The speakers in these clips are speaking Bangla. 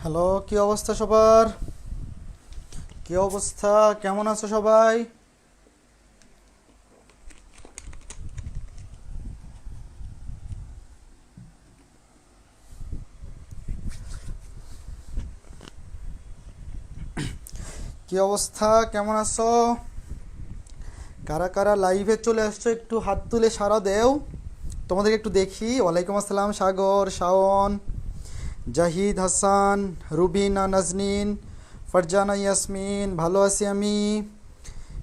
হ্যালো, কি অবস্থা সবার? কি অবস্থা? কেমন আছো সবাই? কি অবস্থা? কেমন আছো? কারা কারা লাইভে চলে আসছো একটু হাত তুলে সাড়া দেও। তোমাদেরকে একটু দেখি। ওয়ালাইকুম আসসালাম সাগর, শাওন, জাহিদ হাসান, রুবিনা নাজনীন, ফারজানা ইয়াসমিন। ভালো আছি আমি।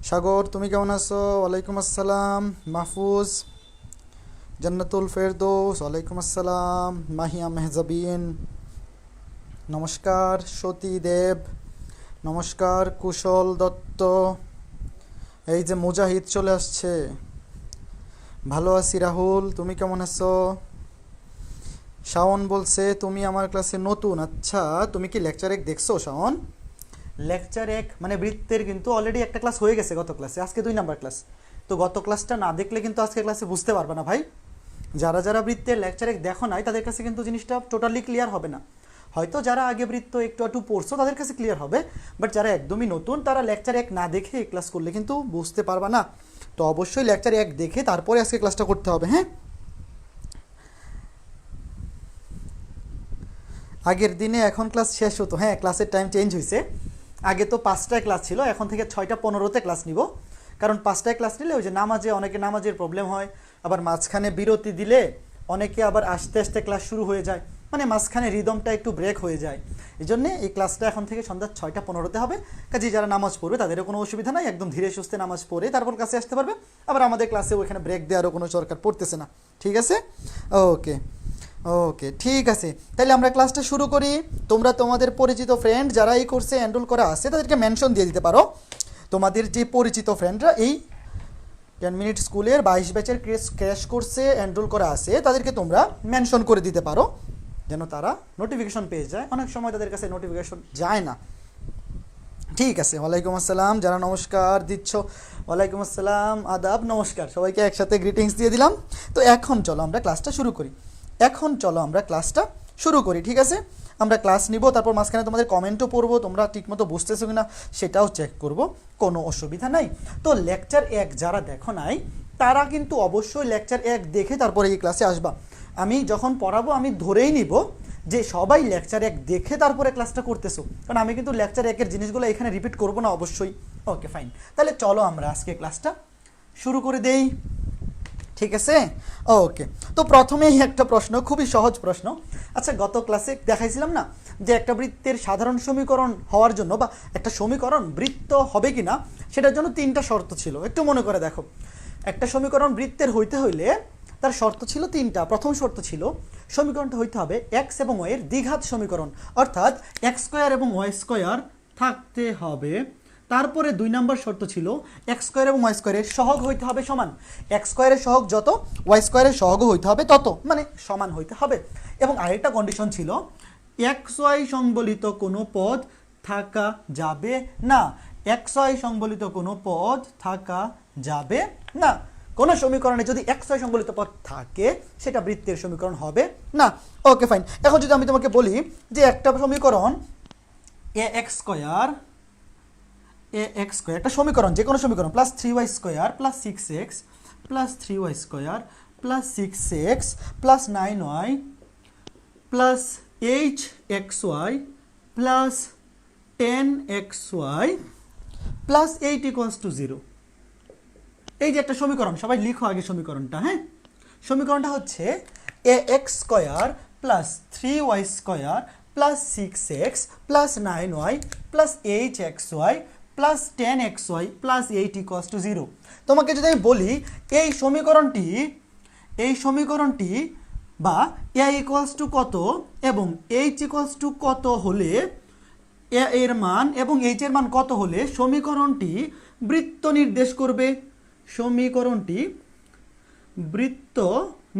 সাগর, তুমি কেমন আছো? ওয়ালাইকুম আসসালাম। মাহফুজ, জান্নাতুল ফেরদৌস, ওয়ালাইকুম আসসালাম। মাহিয়া মেহজাবিন, নমস্কার। সতী দেব, নমস্কার। কুশল দত্ত, এই যে মুজাহিদ চলে আসছে। ভালো আছি রাহুল, তুমি কেমন আছো? শাওন বলছে তুমি আমার ক্লাসে নতুন। আচ্ছা, তুমি কি লেকচার এক দেখছো শাওন? লেকচার এক মানে বৃত্তের কিন্তু অলরেডি একটা ক্লাস হয়ে গেছে গত ক্লাসে, আজকে 2 নাম্বার ক্লাস। তো গত ক্লাসটা না দেখলে কিন্তু আজকে ক্লাসে বুঝতে পারবে না ভাই। যারা যারা বৃত্তের লেকচার এক দেখো নাই তাদের কাছে কিন্তু জিনিসটা টোটালি ক্লিয়ার হবে না। হয়তো যারা আগে বৃত্ত একটু একটু পড়ছো তাদের কাছে ক্লিয়ার হবে, বাট যারা একদমই নতুন তারা লেকচার এক না দেখে এই ক্লাস করলে কিন্তু বুঝতে পারবা না। তো অবশ্যই লেকচার এক দেখে তারপরে আজকে ক্লাসটা করতে হবে। হ্যাঁ, আগের দিনে এখন ক্লাস শেষ হতো। হ্যাঁ, ক্লাসের টাইম চেঞ্জ হয়েছে। আগে তো 5টায় ক্লাস ছিল, এখন থেকে 6টা 15তে ক্লাস নিব। কারণ 5টায় ক্লাস নিলে ওই যে নামাজে অনেকে নামাজের প্রবলেম হয়, আবার মাঝখানে বিরতি দিলে অনেকে আবার আস্তে আস্তে ক্লাস শুরু হয়ে যায়, মানে মাঝখানে রিদমটা একটু ব্রেক হয়ে যায়। এই জন্যে এই ক্লাসটা এখন থেকে সন্ধ্যা 6টা 15তে হবে। কাজে যারা নামাজ পড়বে তাদেরও কোনো অসুবিধা নাই, একদম ধীরে সুস্থে নামাজ পড়ে তারপর ক্লাসে আসতে পারবে। আবার আমাদের ক্লাসে ওইখানে ব্রেক দেওয়ারও কোনো দরকার পড়তেছে না। ঠিক আছে, ওকে ওকে, ঠিক আছে। তাহলে আমরা ক্লাসটা শুরু করি। তোমরা তোমাদের পরিচিত ফ্রেন্ড যারা এই কোর্সে এনরোল করা আছে তাদেরকে মেনশন দিয়ে দিতে পারো। তোমাদের যে পরিচিত ফ্রেন্ডরা এই 10 মিনিট স্কুলের 22 ব্যাচের ক্র্যাশ কোর্সে এনরোল করা আছে তাদেরকে তোমরা মেনশন করে দিতে পারো, যেন তারা নোটিফিকেশন পেয়ে যায়। অনেক সময় তাদের কাছে নোটিফিকেশন যায় না। ঠিক আছে, ওয়ালাইকুম আসসালাম যারা নমস্কার দিচ্ছ, ওয়ালাইকুম আসসালাম, আদাব, নমস্কার সবাইকে একসাথে গ্রিটিংস দিয়ে দিলাম। তো এখন চলো আমরা ক্লাসটা শুরু করি। ঠিক আছে, আমরা ক্লাস নিব, তারপর মাঝখানে তোমাদের কমেন্টও পড়বো, তোমরা ঠিকমতো বুঝতেছো কিনা সেটাও চেক করব, কোনো অসুবিধা নাই। তো লেকচার এক যারা দেখো নাই তারা কিন্তু অবশ্যই লেকচার এক দেখে তারপরে এই ক্লাসে আসবা। আমি যখন পড়াবো আমি ধরেই নিব যে সবাই লেকচার এক দেখে তারপরে ক্লাসটা করতেছো, কারণ আমি কিন্তু লেকচার একের জিনিসগুলো এখানে রিপিট করব না অবশ্যই। ওকে ফাইন, তাহলে চলো আমরা আজকে ক্লাসটা শুরু করে দেই। ঠিক আছে, ওকে। তো প্রথমেই একটা প্রশ্ন, খুবই সহজ প্রশ্ন। আচ্ছা, গত ক্লাসে দেখাইছিলাম না যে একটা বৃত্তের সাধারণ সমীকরণ হওয়ার জন্য বা একটা সমীকরণ বৃত্ত হবে কিনা সেটার জন্য 3টা শর্ত ছিল। একটু মনে করে দেখো, একটা সমীকরণ বৃত্তের হইতে হইলে তার শর্ত ছিল 3টা। প্রথম শর্ত ছিল সমীকরণটা হইতে হবে এক্স এবং ওয়ের দ্বিঘাত সমীকরণ, অর্থাৎ এক্স স্কোয়ার এবং ওয়াই স্কোয়ার থাকতে হবে। তারপরে 2 নম্বর শর্ত ছিল এক্স স্কোয়ার এবং ওয়াই স্কোয়ারের সহগ হইতে হবে সমান। এক্স স্কোয়ারের সহগ যত ওয়াই স্কোয়ারের সহগও হইতে হবে তত, মানে সমান হইতে হবে। এবং আরেকটা কন্ডিশন ছিল এক্স ওয়াই সংবলিত কোনো পদ থাকা যাবে না। এক্স ওয়াই সংবলিত কোনো পদ থাকা যাবে না। কোনো সমীকরণে যদি এক্স ওয়াই সংবলিত পদ থাকে সেটা বৃত্তের সমীকরণ হবে না। Okay fine. এখন যদি আমি তোমাকে বলি যে একটা সমীকরণ এ এক্স স্কোয়ার একটা সমীকরণ, যে কোনো সমীকরণ, plus 3y square plus 6x plus 3y square plus 6x plus 9y plus 8xy plus 10xy plus 8 equals to 0। এই যে একটা সমীকরণ, সবাই লিখো আগে সমীকরণটা। হ্যাঁ, সমীকরণটা হচ্ছে a x square plus 3y square plus 6x plus 9y plus 8xy plus 10xy plus 8 equals to 0। তোমাকে যদি আমি বলি এই সমীকরণটি বা এ ইকুয়ালস টু কত এবং এইচ ইকুয়ালস টু কত হলে, এ এর মান এবং এইচ এর মান কত হলে সমীকরণটি বৃত্ত নির্দেশ করবে, সমীকরণটি বৃত্ত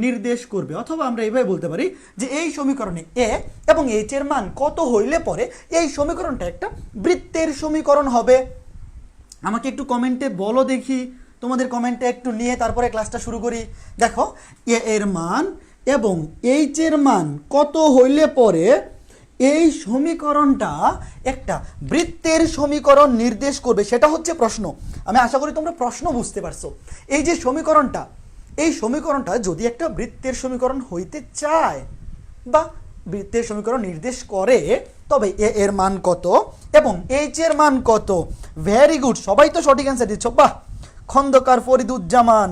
নির্দেশ করবে। অথবা আমরা এইভাবে বলতে পারি যে এই সমীকরণে এ এবং এইচ এর মান কত হইলে পরে এই সমীকরণটা একটা বৃত্তের সমীকরণ হবে। আমাকে একটু কমেন্টে বলো দেখি, তোমাদের কমেন্টে একটু নিয়ে তারপরে ক্লাসটা শুরু করি। দেখো, এ এর মান এবং এইচ এর মান কত হইলে পরে এই সমীকরণটা একটা বৃত্তের সমীকরণ নির্দেশ করবে, সেটা হচ্ছে প্রশ্ন। আমি আশা করি তোমরা প্রশ্ন বুঝতে পারছো। এই যে সমীকরণটা, এই সমীকরণটা যদি একটা বৃত্তের সমীকরণ হইতে চায় বা বৃত্তের সমীকরণ নির্দেশ করে, তবে এ এর মান কত এবং এইচ এর মান কত। ভেরি গুড, সবাই তো সঠিক অ্যান্সার দিচ্ছ, বাহ। খন্দকার ফরিদুজ্জামান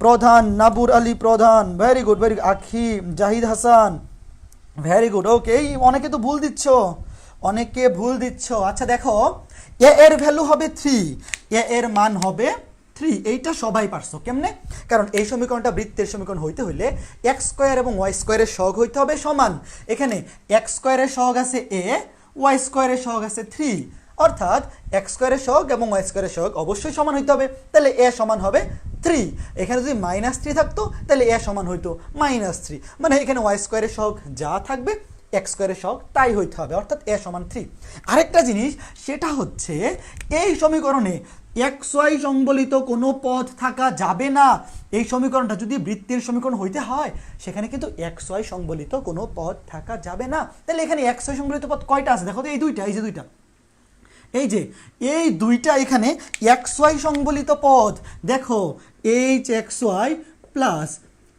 প্রধান, নাবুর আলী প্রধান, ভেরি গুড ভেরি গুড। আখি, জাহিদ হাসান, ভেরি গুড। ওকে, এই অনেকে তো ভুল দিচ্ছ, অনেকে ভুল দিচ্ছ। আচ্ছা দেখো, এ এর ভ্যালু হবে 3, এ এর মান হবে 3। এইটা সবাই পারছো। কেমনে? কারণ এই সমীকরণটা বৃত্তের সমীকরণ হইতে হইলে এক্স স্কোয়ার এবং ওয়াই স্কোয়ারের সহগ হইতে হবে সমান। এখানে এক্স স্কোয়ারের সহগ আছে এ, ওয়াই স্কোয়ারের সহগ আছে 3, অর্থাৎ এক্স স্কোয়ারের সহগ এবং ওয়াই স্কোয়ারের সহগ অবশ্যই সমান হইতে হবে। তাহলে এ সমান হবে 3। এখানে যদি -3 থাকতো তাহলে এ সমান হইতো -3, মানে এখানে ওয়াই স্কোয়ারের সহগ যা থাকবে এক্স স্কোয়ারের সহগ তাই হইতে হবে, অর্থাৎ এ সমান 3। আরেকটা জিনিস, সেটা হচ্ছে এই সমীকরণে এক্স ওয়াই সংবলিত কোনো পদ থাকা যাবে না। এই সমীকরণটা যদি বৃত্তের সমীকরণ হইতে হয়, সেখানে কিন্তু এক্স ওয়াই সংবলিত কোনো পদ থাকা যাবে না। তাহলে এখানে এক্স ওয়াই সংবলিত পদ কয়টা আছে দেখো তো, এই দুইটা, এই যে দুইটা, এই দুইটা এখানে এক্স ওয়াই সংবলিত পদ। দেখো, H x Y plus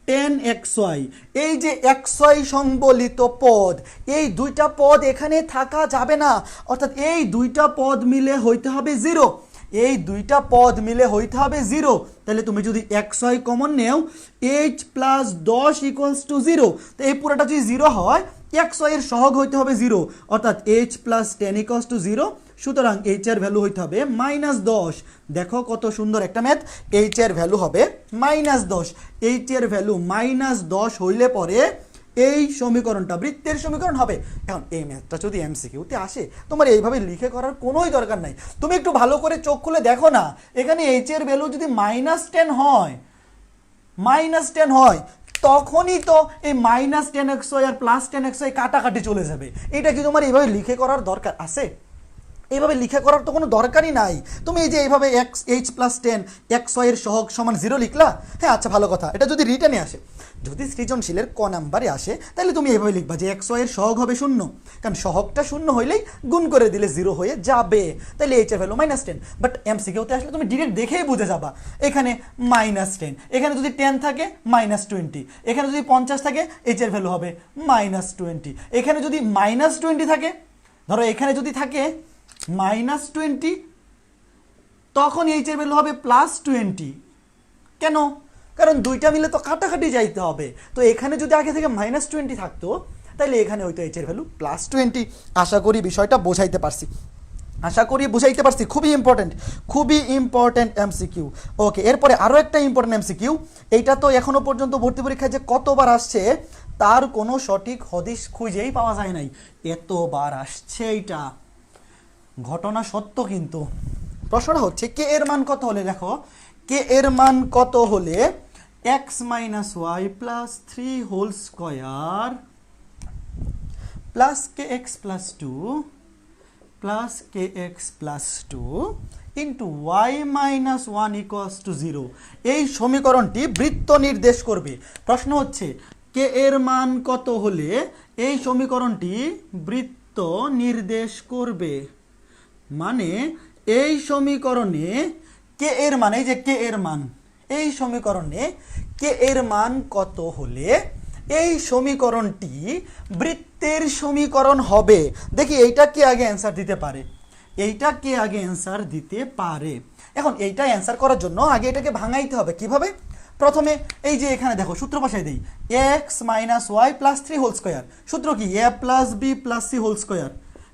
10xy, এই যে xy সংবলিত পদ, এই দুইটা পদ এখানে থাকা যাবে না, অর্থাৎ এই দুইটা পদ মিলে হইতে হবে 0। এই দুইটা পদ মিলে হইতে হবে 0। তাহলে তুমি যদি xy কমন নেও, h প্লাস 10 ইকুয়ালস টু 0। তো এই পুরোটা যদি 0 হয়, xy এর সহগ হইতে হবে 0, অর্থাৎ h প্লাস 10 ইকুয়ালস টু 0। সুতরাং এইচ এর ভ্যালু হইতে হবে -10। দেখো কত সুন্দর একটা ম্যাথ। এইচ এর ভ্যালু হবে -10। এইচ এর ভ্যালু -10 হইলে পরে এই সমীকরণটা বৃত্তের সমীকরণ হবে। এখন এই ম্যাথটা যদি এমসিকিউতে আসে, তোমার এইভাবে লিখে করার কোনোই দরকার নাই। তুমি একটু ভালো করে চোখ খুলে দেখো না, এখানে এইচ এর ভ্যালু যদি -10 হয়, -10 হয়, তখনই তো এই -10xy আর +10xy কাটাকাটি চলে যাবে। এটা কি তোমার এইভাবে লিখে করার দরকার আছে? এইভাবে লিখে করার তো কোনো দরকারই নাই। তুমি এই যে এইভাবে h প্লাস 10 xy এর সহগ সমান 0 লিখলা। হ্যাঁ, আচ্ছা ভালো কথা, এটা যদি রিটার্নে আসে, যদি সৃজনশীলের ক নাম্বারে আসে, তাহলে তুমি এইভাবে লিখবা যে xy এর সহগ হবে 0, কারণ সহগটা 0 হইলেই গুণ করে দিলে 0 হয়ে যাবে। তাহলে h এর ভ্যালু -10। বাট এমসিকিউতে আসলে তুমি ডিরেক্ট দেখেই বুঝে যাবা, এখানে -10, এখানে যদি 10 থাকে -20, এখানে যদি 50 থাকে h এর ভ্যালু হবে -20, এখানে যদি -20 থাকে, ধরো এখানে যদি থাকে -20, তখন এইচ এর ভ্যালু হবে +20। কেন? কারণ দুইটা মিলে তো কাটাকাটি যাইতে হবে। তো এখানে যদি আগে থেকে -20 থাকতো, তাহলে এখানে হয়তো এইচ এর ভ্যালু +20। আশা করি বিষয়টা বোঝাইতে পারছি, খুবই ইম্পর্টেন্ট এমসিকিউ। ওকে, এরপরে আরও একটা ইম্পর্টেন্ট এমসিকিউ। এইটা তো এখনো পর্যন্ত ভর্তি পরীক্ষায় যে কতবার আসছে তার কোনো সঠিক হদিশ খুঁজেই পাওয়া যায় নাই, এতবার আসছে। এইটা ঘটনা সত্য, কিন্তু প্রশ্নটা হচ্ছে কে এর মান কত হলে, দেখো কে এর মান কত হলে x minus y plus 3 whole square plus k x plus 2 plus k x plus 2 into y minus 1 equals to 0, এই সমীকরণটি বৃত্ত নির্দেশ করবে। প্রশ্ন হচ্ছে কে এর মান কত হলে এই সমীকরণটি বৃত্ত নির্দেশ করবে। মানে এই সমীকরণে কে এর মান, এই যে কে এর মান, এই সমীকরণে কে এর মান কত হলে এই সমীকরণটি বৃত্তের সমীকরণ হবে। দেখি এইটা কে আগে অ্যান্সার দিতে পারে, এইটা কে আগে অ্যান্সার দিতে পারে। এখন এইটা অ্যান্সার করার জন্য আগে এটাকে ভাঙাইতে হবে। কিভাবে? প্রথমে এই যে এখানে দেখো সূত্র বসাই দেই, x minus y plus 3 whole square. সূত্র কি? a plus b plus c whole square.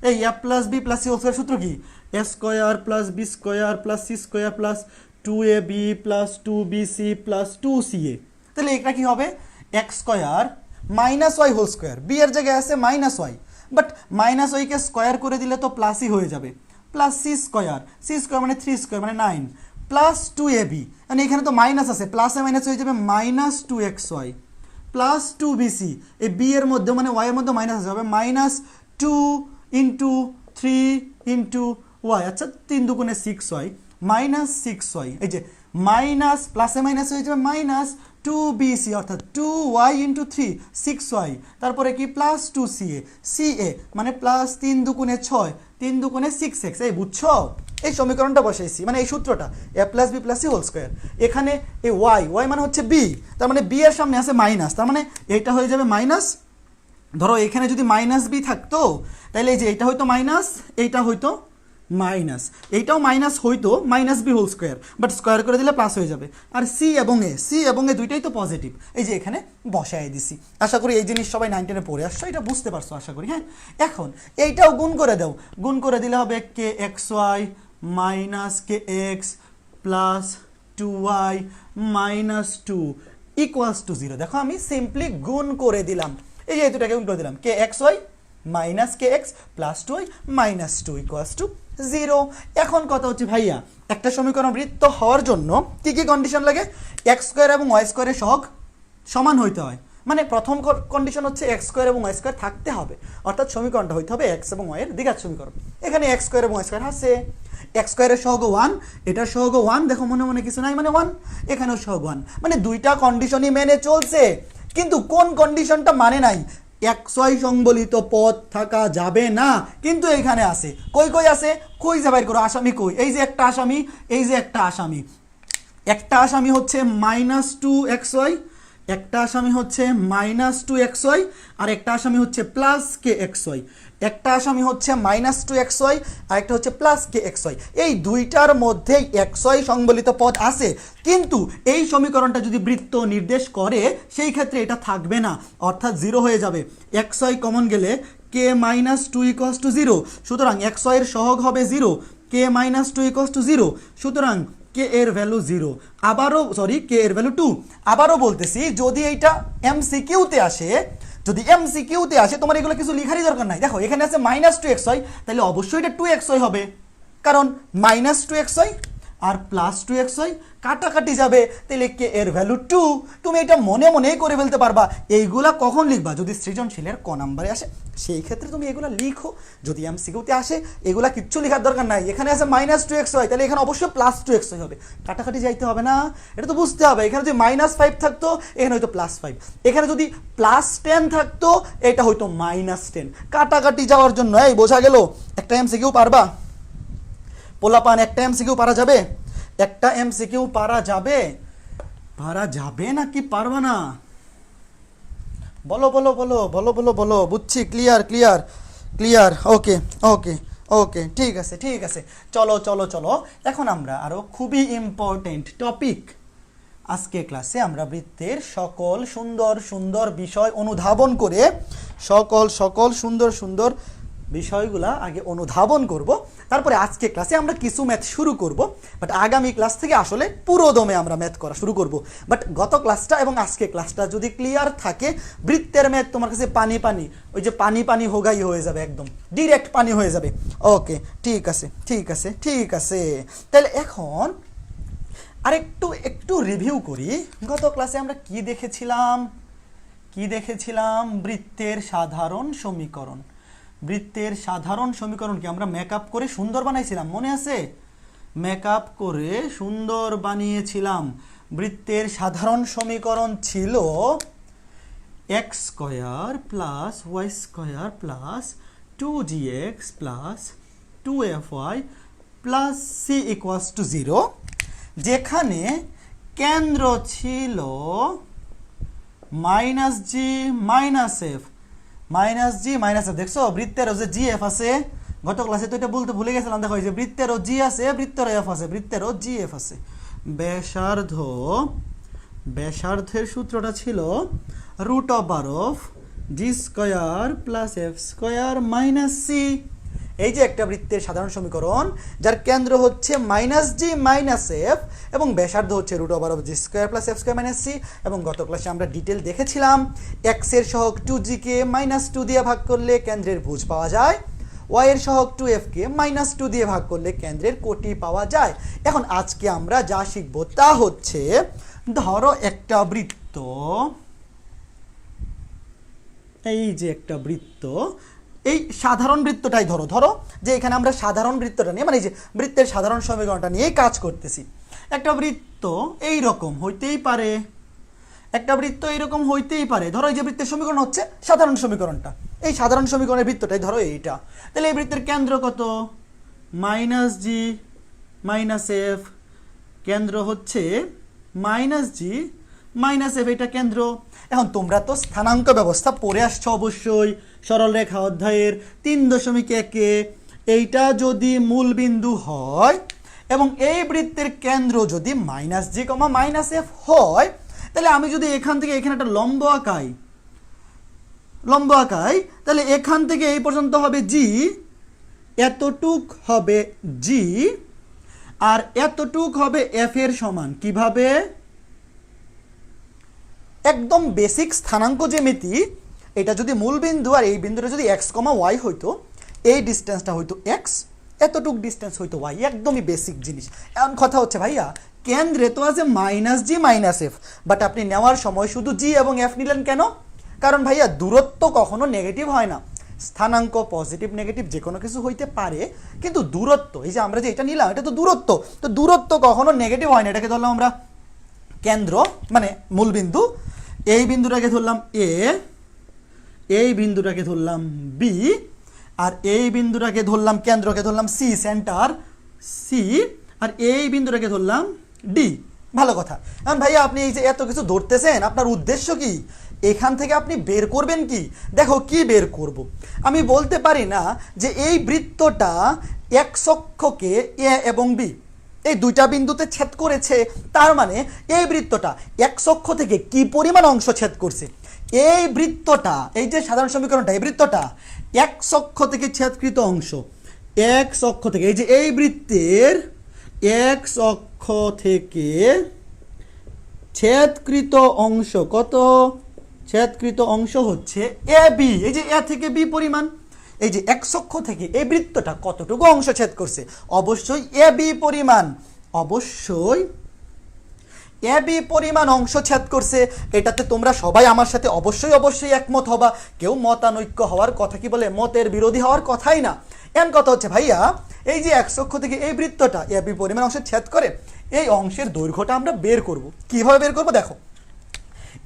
এই a plus b plus c whole square সূত্র কি? a square plus b square plus c square plus 2ab plus 2bc plus 2ca। তাহলে এটা কি হবে? x square minus y whole square, b এর জায়গায় আছে মাইনাস ওয়াই, বাট মাইনাস ওয়াইকে স্কোয়ার করে দিলে তো প্লাসই হয়ে যাবে, প্লাস সি স্কোয়ার মানে 3 স্কোয়ার মানে 9 প্লাস 2ab, মানে এখানে তো মাইনাস আছে, প্লাসে মাইনাস হয়ে যাবে মাইনাস 2xy প্লাস 2bc, এই বি এর মধ্যে মানে ওয়াই এর মধ্যে মাইনাস হবে মাইনাস 2 ইন্টু 3 ইন্টু ওয়াই, আচ্ছা 3 দুগুণে 6y মাইনাস 6y, এই যে মাইনাস প্লাসে মাইনাস হয়ে যাবে মাইনাস 2bc অর্থাৎ 2y ইন্টু 3 6y, তারপরে কি প্লাস 2ca, ca মানে প্লাস 3 দুগুণে 6, 3 দুগুণে 6x। এই বুঝছো, এই সমীকরণটা বসাইছি, মানে এই সূত্রটা a plus b plus c whole square. এখানে এই y মানে হচ্ছে b, তার মানে b এর সামনে আছে মাইনাস, তার মানে এইটা হয়ে যাবে মাইনাস। ধরো এখানে যদি মাইনাস বি থাকতো তাহলে এই যে এইটা হয়তো মাইনাস, এইটা হয়তো মাইনাস, এইটাও মাইনাস হইতো minus b whole square, but square করে দিলে প্লাস হয়ে যাবে। আর সি এবং এ দুইটাই তো পজিটিভ, এই যে এখানে বসাই দিছি। আশা করি এই জিনিস সবাই 9 10-এ পড়ে আসছো, এটা বুঝতে পারছো আশা করি। হ্যাঁ, এখন এইটাও গুণ করে দাও, গুণ করে দিলে হবে k x y minus k x plus 2y minus 2 equals to 0। দেখো আমি সিম্পলি গুণ করে দিলাম, এই যে দুটাকে গুণ করে দিলাম, k x y minus k x plus 2y minus 2 equals to 0। এখন কথা হচ্ছে ভাইয়া, একটা সমীকরণ বৃত্ত হওয়ার জন্য কি কি কন্ডিশন লাগে? এক্স স্কোয়ার এবং ওয়াই স্কোয়ারের সহগ সমান হইতে হয়। মানে প্রথম কন্ডিশন হচ্ছে এক্স স্কোয়ার এবং ওয়াই স্কোয়ার থাকতে হবে, অর্থাৎ সমীকরণটা হইতে হবে এক্স এবং ওয়াই এর দ্বিঘাত সমীকরণ। এখানে এক্স স্কোয়ার এবং ওয়াই স্কোয়ার আছে, এক্স স্কোয়ারের সহগ 1, এটার সহগ 1, দেখো মনে মনে কিছু নাই মানে 1, এখানেও সহগ 1, মানে দুইটা কন্ডিশনই মেনে চলছে। কিন্তু কোন কন্ডিশনটা মানে নাই? এক্স ওয়াই সংবলিত পদ থাকা যাবে না, কিন্তু এইখানে আছে। কই কই আছে? খুঁজে বাইর করো, আসামি কই? এই যে একটা আসামি, এই যে একটা আসামি, একটা আসামি হচ্ছে মাইনাস 2xy, একটা আসামি হচ্ছে মাইনাস 2xy, আর একটা আসামি হচ্ছে প্লাস কে এক্সওয়াই। একটা আসামি হচ্ছে মাইনাস 2xy, আর একটা হচ্ছে প্লাস কে এক্সওয়াই। এই দুইটার মধ্যেই xy সংবলিত পদ আছে, কিন্তু এই সমীকরণটা যদি বৃত্ত নির্দেশ করে সেই ক্ষেত্রে এটা থাকবে না, অর্থাৎ 0 হয়ে যাবে। xy কমন গেলে কে মাইনাস 2 ইকুয়ালস টু 0, সুতরাং xy এর সহগ হবে 0, কে মাইনাস 2 ইকুয়ালস টু 0, সুতরাং কে এর ভ্যালু 0। আবারও কে এর ভ্যালু 2। আবারও বলতেছি, যদি এইটা এমসিকিউতে আসে, যদি এমসিকিউতে আসে, তোমার এগুলো কিছু লেখারই দরকার নাই। দেখো এখানে আছে মাইনাস 2xy, তাহলে অবশ্যই এটা 2xy হবে, কারণ মাইনাস 2xy আর প্লাস 2xy কাটাকাটি যাবে, তাহলে কে এর ভ্যালু 2। তুমি এটা মনে মনেই করে ফেলতে পারবা। এইগুলা কখন লিখবা? যদি সৃজনশীলের ক নাম্বারে আসে সেই ক্ষেত্রে তুমি এগুলো লিখো। যদি এমসিকিউতে আসে এগুলা কিচ্ছু লেখার দরকার নাই। এখানে আছে মাইনাস 2xy, তাহলে এখানে অবশ্যই প্লাস 2xy হবে, কাটাকাটি যাইতে হবে না, এটা তো বুঝতে হবে। এখানে যদি মাইনাস 5 থাকতো এখানে হয়তো প্লাস 5, এখানে যদি প্লাস 10 থাকতো এটা হয়তো মাইনাস 10, কাটাকাটি যাওয়ার জন্য। এই বোঝা গেল? একটা এমসিকিউ পারবা পোলাপান? একটা এমসিকিউ পারা যাবে? একটা এমসিকিউ পারা যাবে? পারা যাবে নাকি পারবা না? বলো বলো বলো বলো বলো বলো। বুঝছি, ক্লিয়ার ক্লিয়ার ক্লিয়ার, ওকে ওকে ওকে, ঠিক আছে ঠিক আছে। চলো চলো চলো, এখন আমরা আরো খুবই ইম্পর্টেন্ট টপিক, আজকে ক্লাসে আমরা বৃত্তের সকল সুন্দর সুন্দর বিষয় অনুধাবন করে, সকল সুন্দর সুন্দর বিষয়গুলা আগে অনুধাবন করব, তারপরে আজকে ক্লাসে আমরা কিছু ম্যাথ শুরু করব। বাট আগামী ক্লাস থেকে আসলে পুরো দমে আমরা ম্যাথ করা শুরু করব। বাট গত ক্লাসটা এবং আজকে ক্লাসটা যদি ক্লিয়ার থাকে, বৃত্তের ম্যাথ তোমার কাছে পানি পানি, ওই যে পানি পানি হোগাই হয়ে যাবে, একদম ডিরেক্ট পানি হয়ে যাবে। ওকে, ঠিক আছে ঠিক আছে ঠিক আছে। তাহলে এখন একটু রিভিউ করি, গত ক্লাসে আমরা কি দেখেছিলাম? বৃত্তের সাধারণ সমীকরণ। বৃত্তের সাধারণ সমীকরণকে আমরা মেকআপ করে সুন্দর বানাইছিলাম, মনে আছে? মেকআপ করে সুন্দর বানিয়েছিলাম। বৃত্তের সাধারণ সমীকরণ ছিল x square plus y square plus 2gx plus 2fy plus c equals to 0, যেখানে কেন্দ্র ছিল minus g minus f, minus g minus f. দেখছো বৃত্তেরও যে জি এফ আছে, গত ক্লাসে তো এটা বলতে ভুলে গেছিলাম। দেখো এই যে বৃত্তেরও জি আছে, বৃত্তেরও এফ আছে, বৃত্তেরও জি এফ আছে। ব্যাসার্ধের সূত্রটা ছিল root over of g square plus f square minus c. এই যে একটা বৃত্তের সাধারণ সমীকরণ যার কেন্দ্র হচ্ছে মাইনাস জি মাইনাস এফ এবং ব্যাসার্ধ হচ্ছে root over of g square plus f square minus c. এবং গত ক্লাসে আমরা ডিটেল দেখেছিলাম এক্স এর সহগ 2g কে মাইনাস 2 দিয়ে ভাগ করলে কেন্দ্রের ভুজ পাওয়া যায়, ওয়াই এর সহগ 2f কে মাইনাস 2 দিয়ে ভাগ করলে কেন্দ্রের কোটি পাওয়া যায়। এখন আজকে আমরা যা শিখব তা হচ্ছে, ধরো একটা বৃত্ত, এই যে একটা বৃত্ত, এই সাধারণ বৃত্তটাই ধরো যে এখানে আমরা সাধারণ বৃত্তটা নিয়ে, মানে এই যে বৃত্তের সাধারণ সমীকরণটা নিয়েই কাজ করতেছি। একটা বৃত্ত এই রকম হইতেই পারে, একটা বৃত্ত এরকম হইতেই পারে, ধরো এই যে বৃত্তের সমীকরণ হচ্ছে সাধারণ সমীকরণটা, এই সাধারণ সমীকরণের বৃত্তটাই ধরো এইটা, তাহলে এই বৃত্তের কেন্দ্র কত, -g - f, কেন্দ্র হচ্ছে -g - f, এটা কেন্দ্র। এখন তোমরা তো স্থানাঙ্ক ব্যবস্থা পড়ে আসছো অবশ্যই, সরল রেখা অধ্যায়ের 3.1-এ। এইটা যদি মূল বিন্দু হয় এবং এই বৃত্তের কেন্দ্র যদি -g, -f হয়, তাহলে আমি যদি এখান থেকে এখানে একটা লম্ব আঁকাই, তাহলে এখান থেকে এই পর্যন্ত হবে g, এতটুক হবে g, আর এতটুক হবে f এর সমান। কিভাবে? একদম বেসিক স্থানাঙ্ক জ্যামিতি। এটা যদি মূল বিন্দু আর এই বিন্দুটা যদি x, y হইতো, এই ডিস্টেন্সটা হইতো x, এতটুক ডিস্টেন্স হইতো y, একদমই বেসিক জিনিস। এখন কথা হচ্ছে ভাইয়া কেন্দ্রে তো আছে -g - f, বাট আপনি নেওয়ার সময় শুধু g এবং f নিলেন কেন? কারণ ভাইয়া দূরত্ব কখনো নেগেটিভ হয় না, স্থানাঙ্ক পজিটিভ নেগেটিভ যে কোনো কিছু হইতে পারে, কিন্তু দূরত্ব, এই যে আমরা যে এটা নিলাম এটা তো দূরত্ব, তো দূরত্ব কখনো নেগেটিভ হয় না। এটাকে ধরলাম আমরা কেন্দ্র মানে মূল বিন্দু, এই বিন্দুটাকে ধরলাম a, এই বিন্দুটাকে ধরলাম b, আর এই বিন্দুটাকে ধরলাম কেন্দ্রকে ধরলাম c, সেন্টার c, আর এই বিন্দুটাকে ধরলাম d। ভালো কথা। এখন ভাইয়া আপনি এই যে এত কিছু ধরতেছেন, আপনার উদ্দেশ্য কি? এখান থেকে আপনি বের করবেন কি? দেখো কি বের করব। আমি বলতে পারি না যে এই বৃত্তটা x অক্ষকে a এবং b এই দুইটা বিন্দুতে ছেদ করেছে, তার মানে এই বৃত্তটা x অক্ষ থেকে কি পরিমাণ অংশ ছেদ করছে। এই বৃত্তটা, এই যে সাধারণ সমীকরণটা, এই বৃত্তটা x অক্ষ থেকে ছেদকৃত অংশ, x অক্ষ থেকে, এই যে এই বৃত্তের x অক্ষ থেকে ছেদকৃত অংশ কত? ছেদকৃত অংশ হচ্ছে AB, এই যে a থেকে b পরিমাণ। এই যে x অক্ষ থেকে এই বৃত্তটা কতটুকু অংশ ছেদ করছে? অবশ্যই AB পরিমাণ, অবশ্যই AB পরিমাণ অংশ ছেদ করছে। এটাতে তোমরা সবাই আমার সাথে অবশ্যই একমত হবা, কেউ মতানৈক্য হওয়ার কথা কি বলে, মতের বিরোধী হওয়ার কথাই না। এমন কথা হচ্ছে ভাইয়া এই যে x অক্ষ থেকে এই বৃত্তটা AB পরিমাণ অংশ ছেদ করে, এই অংশের দৈর্ঘ্যটা আমরা বের করব। কিভাবে বের করব? দেখো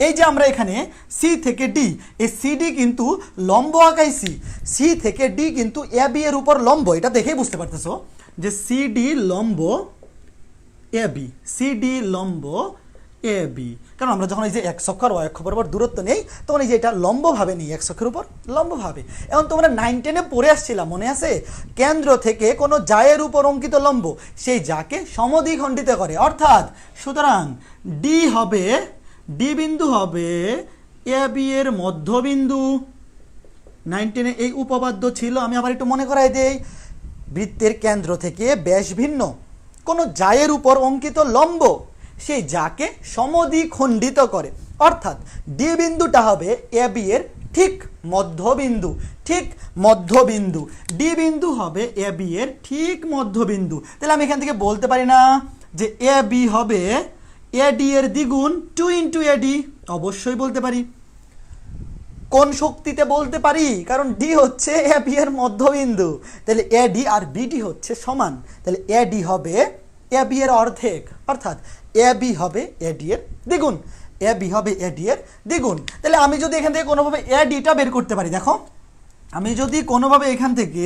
এই যে আমরা এখানে C থেকে D, এই CD কিন্তু লম্ব আঁকাইছি, C থেকে D কিন্তু AB এর উপর লম্ব, এটা দেখেই বুঝতে পারতেছো যে CD লম্ব AB, CD লম্ব AB। কারণ আমরা যখন এই যে x অক্ষ আর y অক্ষ বরাবর দূরত্ব নেই, তখন এই যে এটা লম্বভাবে নেই, x অক্ষের উপর লম্বভাবে। এখন তোমরা 9, 10-এ পড়ে আসছিলাম, মনে আছে? কেন্দ্র থেকে কোনো জায়ের উপর অঙ্কিত লম্ব সেই যাকে সমদ্বিখণ্ডিত করে, অর্থাৎ সুতরাং D বিন্দু হবে AB এর মধ্যবিন্দু। 9, 10-এ এই উপপাদ্য ছিল, আমি আবার একটু মনে করাই দেই। বৃত্তের কেন্দ্র থেকে ব্যাস ভিন্ন কোনো জায়ের উপর অঙ্কিত লম্ব সেই যাকে সমদ্বিখণ্ডিত করে, অর্থাৎ D বিন্দুটা হবে AB এর ঠিক মধ্যবিন্দু, D বিন্দু হবে AB এর ঠিক মধ্যবিন্দু। তাহলে আমি এখান থেকে বলতে পারি না যে AB হবে AD এর দ্বিগুণ, 2 × AD? অবশ্যই বলতে পারি। কোন শক্তিতে বলতে পারি? কারণ D হচ্ছে AB এর মধ্যবিন্দু, তাহলে AD আর BD হচ্ছে সমান, তাহলে AD হবে AB এর অর্ধেক, অর্থাৎ AB হবে AD এর দ্বিগুণ, AB হবে AD এর দ্বিগুণ। তাহলে আমি যদি এখান থেকে কোনোভাবে ADটা বের করতে পারি, দেখো আমি যদি কোনোভাবে এখান থেকে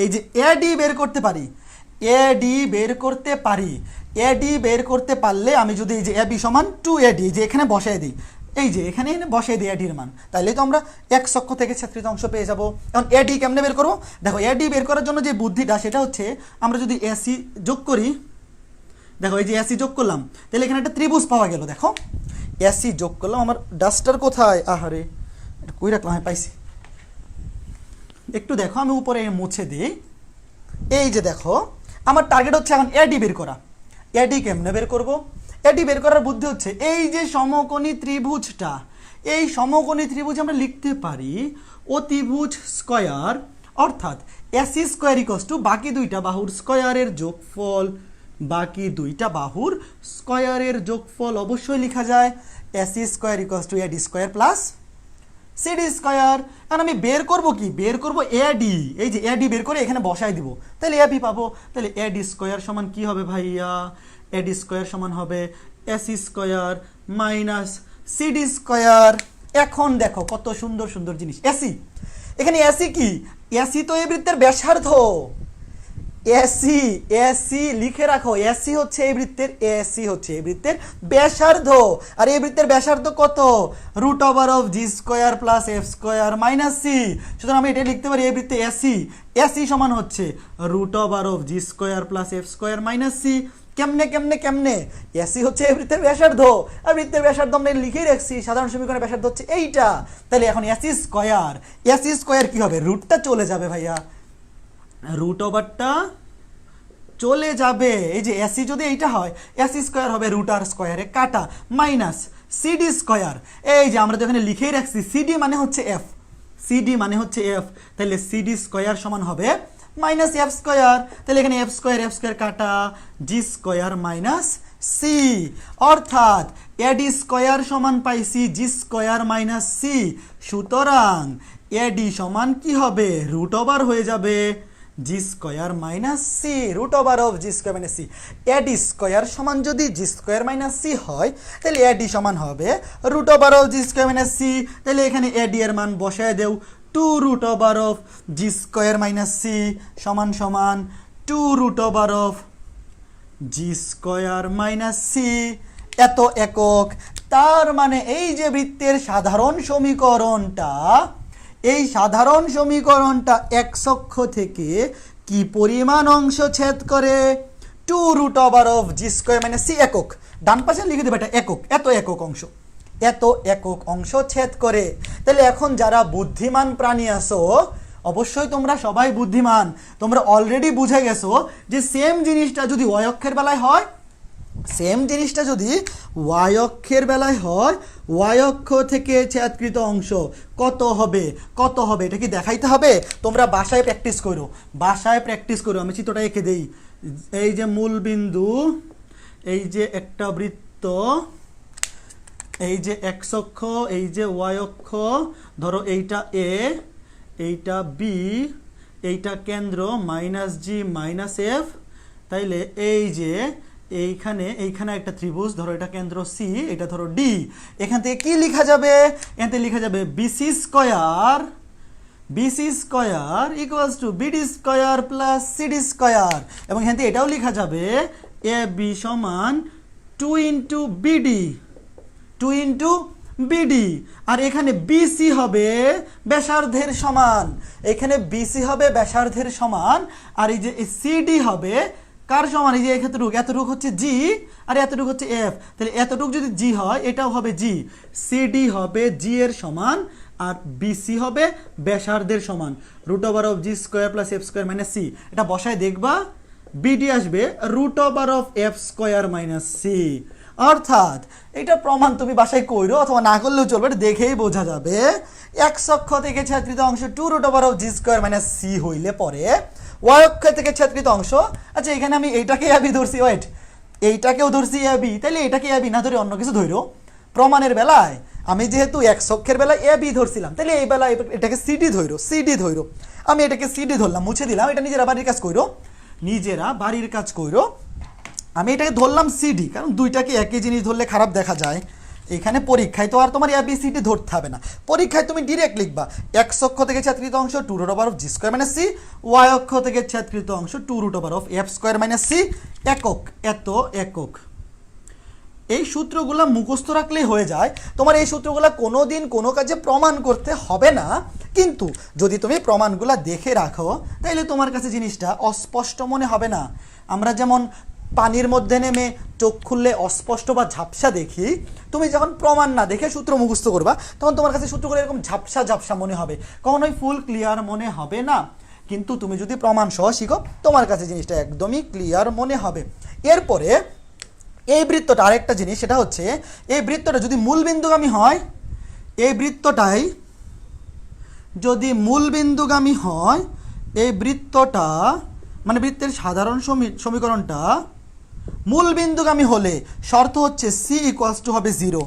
এই যে AD বের করতে পারি, AD বের করতে পারলে আমি যদি এই যে AB সমান 2AD যে এখানে বসাই দিই, এই যে এখানে বসাই দিই AD এর মান, তাহলে তো আমরা x অক্ষ থেকে ছেদকৃত অংশ পেয়ে যাব। এখন AD কেমনে বের করবো? দেখো AD বের করার জন্য যে বুদ্ধিটা সেটা হচ্ছে আমরা যদি AC যোগ করি, দেখো এই যে AC যোগ করলাম, তাহলে এখানে একটা ত্রিভুজ পাওয়া গেল। দেখো AC যোগ করলাম, আমার ডাস্টার কোথায়? আহারে, এটা কই রাখলাম? হ্যাঁ পাইছি, একটু দেখো আমি উপরে মুছে দিই। এই যে দেখো আমার টার্গেট হচ্ছে এখন AD বের করা। AD কেমনে বের করব? AD বের করার বুদ্ধি হচ্ছে এই যে সমকোণী ত্রিভুজটা, এই সমকোণী ত্রিভুজ আমরা লিখতে পারি অতিভুজ স্কয়ার, অর্থাৎ AC স্কয়ার ইকুয়ালস টু বাকি দুইটা বাহুর স্কয়ারের যোগফল, বাকি দুইটা বাহুর স্কয়ারের যোগফল অবশ্যই লেখা যায় AC square equals two AD square plus CD square. কারণ আমি বের করব কি? বের করব AD, এই যে AD বের করে এখানে বসাই দিব, তাহলে AB পাবো। তাহলে AD স্কয়ার সমান কি হবে ভাইয়া? AD স্কয়ার সমান হবে AC square minus CD square. এখন দেখো কত সুন্দর সুন্দর জিনিস। এসি, এখানে এসি কি? এসি তো এই বৃত্তের ব্যাসার্ধ। এসি, এসি লিখে রাখো, এসি হচ্ছে এই বৃত্তের, এসি হচ্ছে এই বৃত্তের ব্যাসার্ধ। আর এই বৃত্তের ব্যাসার্ধ কত? Root over of g square plus f square minus c. সুতরাং আমি এটা লিখতে পারি এই বৃত্তে এসি, এসি সমান হচ্ছে root over of g square plus f square minus c. কেমনে কেমনে কেমনে? এসি হচ্ছে এই বৃত্তের ব্যাসার্ধ, আর বৃত্তের ব্যাসার্ধ আমরা লিখেই রাখছি, সাধারণ সমীকরণের ব্যাসার্ধ হচ্ছে এইটা। তাহলে এখন এসি স্কোয়ার, এসি স্কোয়ার কি হবে? রুটটা চলে যাবে ভাইয়া, রুট ওভারটা চলে যাবে। এই যে এসি যদি এইটা হয়, এসি স্কোয়ার হবে রুট আর স্কোয়ারে কাটা মাইনাস সিডি স্কোয়ার। এই যে আমরা তো এখানে লিখেই রাখছি সিডি মানে হচ্ছে এফ, সিডি মানে হচ্ছে এফ, তাহলে সিডি স্কোয়ার সমান হবে মাইনাস এফ স্কোয়ার। তাহলে এখানে এফ স্কোয়ার কাটা জি স্কোয়ার মাইনাস সি, অর্থাৎ এডি স্কোয়ার সমান পাইছি জি স্কোয়ার মাইনাস সি। সুতরাং এডি সমান কি হবে? রুট ওভার হয়ে যাবে g square minus c, root over of g square minus c. AD square সমান যদি জি স্কোয়ার মাইনাস সি হয়, তাহলে এডি সমান হবে root over of g square minus c. তাহলে এখানে এডি এর মান বসায় দেও, two root over of g square minus c সমান সমান two root over of g square minus c. এত একক। তার মানে এই যে বৃত্তের সাধারণ সমীকরণটা, এই সাধারণ সমীকরণটা এক্স অক্ষ থেকে কি পরিমাণ অংশ ছেদ করে? Two root over of g square minus c একক। ডান পাশে লিখে দেবে এটা একক, এত একক অংশ, এত একক অংশ ছেদ করে। তাহলে এখন যারা বুদ্ধিমান প্রাণী আছো, অবশ্যই তোমরা সবাই বুদ্ধিমান, তোমরা অলরেডি বুঝে গেছো যে সেম জিনিসটা যদি ওয়াই অক্ষের বেলায় হয়, সেম জিনিসটা যদি ওয়াই অক্ষের বেলায় হয়, ওয়াই অক্ষ থেকে ছেদকৃত অংশ কত হবে, কত হবে এটা কি দেখাইতে হবে? তোমরা বাসায় প্র্যাকটিস করো, বাসায় প্র্যাকটিস করো। আমি চিত্রটা এঁকে দেই। এই যে মূল বিন্দু, এই যে একটা বৃত্ত, এই যে এক্স অক্ষ, এই যে ওয়াই অক্ষ, ধরো এইটা এ, এইটা বি, এইটা কেন্দ্র মাইনাস জি মাইনাস এফ। তাইলে এই যে এইখানে একটা ত্রিভুজ, ধরো এটা কেন্দ্র সি, এটা ধরো ডি। এখান থেকে কি লেখা যাবে? এখান থেকে লেখা যাবে BC square, BC square equals to BD square plus CD square. এবং এখান থেকে এটাও লেখা যাবে এ বি সমান two into BD, two into BD. আর এখানে বিসি হবে ব্যাসার্ধের সমান, এখানে বিসি হবে ব্যাসার্ধের সমান। আর এই যে সিডি হবে কার সমান? এই যে এতটুক, এতটুক হচ্ছে জি আর এতটুক হচ্ছে এফ। তাহলে এতটুক যদি জি হয়, এটাও হবে জি। সিডি হবে জি এর সমান আর বিসি হবে ব্যাসার্ধের সমান, root over of g square plus f square minus c. এটা বসায় দেখবা বিডি আসবে root over of f square minus c. অর্থাৎ এটা প্রমাণ তুমি বাসায় কইরো অথবা না করলেও চলবে, এটা দেখেই বোঝা যাবে এক্স অক্ষ থেকে ছেদকৃত অংশ two root over of g square minus c হইলে পরে ওয়াই অক্ষ থেকে ছেদকৃত অংশ, আচ্ছা এখানে আমি এইটাকে এবি ধরছি, ওয়েট এইটাকেও ধরছি এবি, তাহলে এটাকে এবি না ধরে অন্য কিছু ধরো। প্রমাণের বেলায় আমি যেহেতু এক্স অক্ষের বেলায় এবি ধরছিলাম, তাহলে এই বেলায় এটাকে সিডি ধরো, সিডি ধরো। আমি এটাকে সিডি ধরলাম, মুছে দিলাম, এটা নিজেরা বাড়ির কাজ কইরো, নিজেরা বাড়ির কাজ কইরো। আমি এটাকে ধরলাম সিডি, কারণ দুইটাকে একই জিনিস ধরলে খারাপ দেখা যায়। এখানে পরীক্ষায় তো আর তোমার এবিসিডি ধরতে হবে না, পরীক্ষায় তুমি ডিরেক্ট লিখবা এক্স অক্ষ থেকে ছেদকৃত অংশ two root over of g square minus c, y অক্ষ থেকে ছেদকৃত অংশ two root over of f square minus c একক, এত একক। এই সূত্রগুলো মুখস্থ রাখলেই হয়ে যায়। তোমার এই সূত্রগুলো কোনো দিন কোনো কাজে প্রমাণ করতে হবে না, কিন্তু যদি তুমি প্রমাণগুলো দেখে রাখো তাহলে তোমার কাছে জিনিসটা অস্পষ্ট মনে হবে না। আমরা যেমন পানির মধ্যে নেমে চোখ খুললে অস্পষ্ট বা ঝাপসা দেখি, তুমি যখন প্রমাণ না দেখে সূত্র মুখস্থ করবা তখন তোমার কাছে সূত্রগুলো এরকম ঝাপসা ঝাপসা মনে হবে, কখনোই ফুল ক্লিয়ার মনে হবে না। কিন্তু তুমি যদি প্রমাণ সহ শিখো তোমার কাছে জিনিসটা একদমই ক্লিয়ার মনে হবে। এরপরে এই বৃত্তটা আরেকটা জিনিস, সেটা হচ্ছে এই বৃত্তটা যদি মূলবিন্দুগামী হয়, এই বৃত্তটাই যদি মূলবিন্দুগামী হয়, এই বৃত্তটা মানে বৃত্তের সাধারণ সমীকরণটা মূলবিন্দুগামী হলে শর্ত হচ্ছে সি ইকুয়ালস টু হবে 0।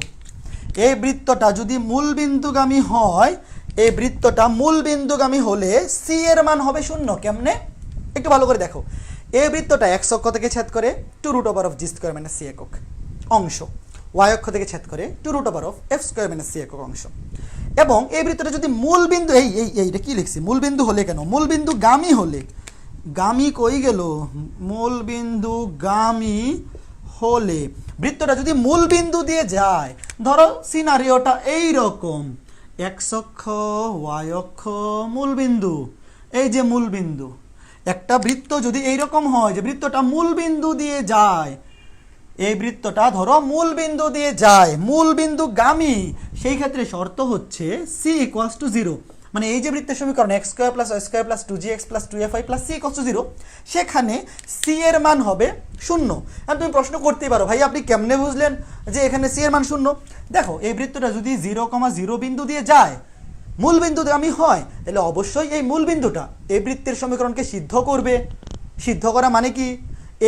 এই বৃত্তটা যদি মূলবিন্দুগামী হয়, এই বৃত্তটা মূলবিন্দুগামী হলে সি এর মান হবে 0। কেমনে? একটু ভালো করে দেখো। এই বৃত্তটা এক্স অক্ষ থেকে ছেদ করে two root over of g square minus c একক অংশ, ওয়াই অক্ষ থেকে ছেদ করে 2√f² - c একক অংশ। এবং এই বৃত্তটা যদি মূল বিন্দু এইটা কি লিখছি, মূল বিন্দু হলে কেন, মূল বিন্দু গামী হলে, গামী কই গেল, মূল বিন্দু গামী হলে, বৃত্তটা যদি মূল বিন্দু দিয়ে যায়, ধরো সিনারিওটা এই রকম, এক্স অক্ষ ওয়াই অক্ষ মূল বিন্দু, এই যে মূল বিন্দু, একটা বৃত্ত যদি এইরকম হয় যে বৃত্তটা মূল বিন্দু দিয়ে যায়, এই বৃত্তটা ধরো মূল বিন্দু দিয়ে যায়, মূল বিন্দু গামী, সেই ক্ষেত্রে শর্ত হচ্ছে c = 0, মানে এই যে বৃত্তের সমীকরণ x² + y² + 2gx + 2fy + c = 0, সেখানে c এর মান হবে 0। আর তুমি প্রশ্ন করতেই পারো, ভাই আপনি কেমনে বুঝলেন যে এখানে c এর মান 0? দেখো এই বৃত্তটা যদি 0,0 বিন্দু দিয়ে যায়, মূল বিন্দু গামী হয়, তাহলে অবশ্যই এই মূল বিন্দুটা এই বৃত্তের সমীকরণকে সিদ্ধ করবে। সিদ্ধ করা মানে কি,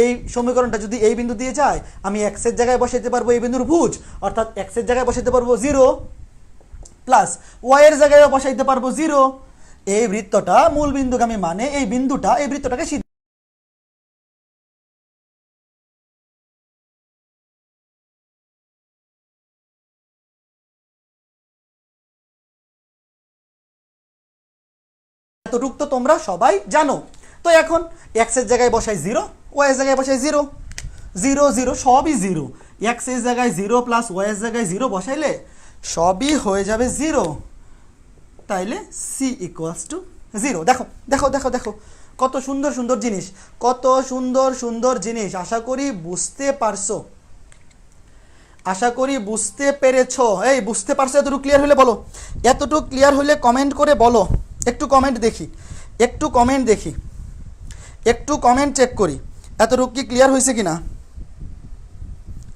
এই সমীকরণটা যদি এই বিন্দু দিয়ে যায়, আমি x এর জায়গায় বসাইতে পারবো এই বিন্দুর ভুজ, অর্থাৎ x এর জায়গায় বসাইতে পারবো 0 প্লাস y এর জায়গায় বসাইতে পারবো 0। এই বৃত্তটা মূল বিন্দুগামী মানে এই বিন্দুটা এই বৃত্তটাকে সিদ্ধ এতটুক তো তোমরা সবাই জানো। তো এখন x এর জায়গায় বসাই 0, y এর জায়গায় বসাই 0, 0 0 সবই 0, x এর জায়গায় 0 প্লাস y এর জায়গায় 0 বসাইলে সবই হয়ে যাবে 0, তাইলে c = 0। দেখো দেখো দেখো দেখো কত সুন্দর সুন্দর জিনিস, কত সুন্দর সুন্দর জিনিস। আশা করি বুঝতে পারছো, আশা করি বুঝতে পেরেছো। এই বুঝতে পারছো? এতটুকু ক্লিয়ার হলে বলো, এতটুকু ক্লিয়ার হলে কমেন্ট করে বলো, একটু কমেন্ট দেখি, একটু কমেন্ট দেখি, একটু কমেন্ট চেক করি এতটুকু কি ক্লিয়ার হয়েছে কিনা।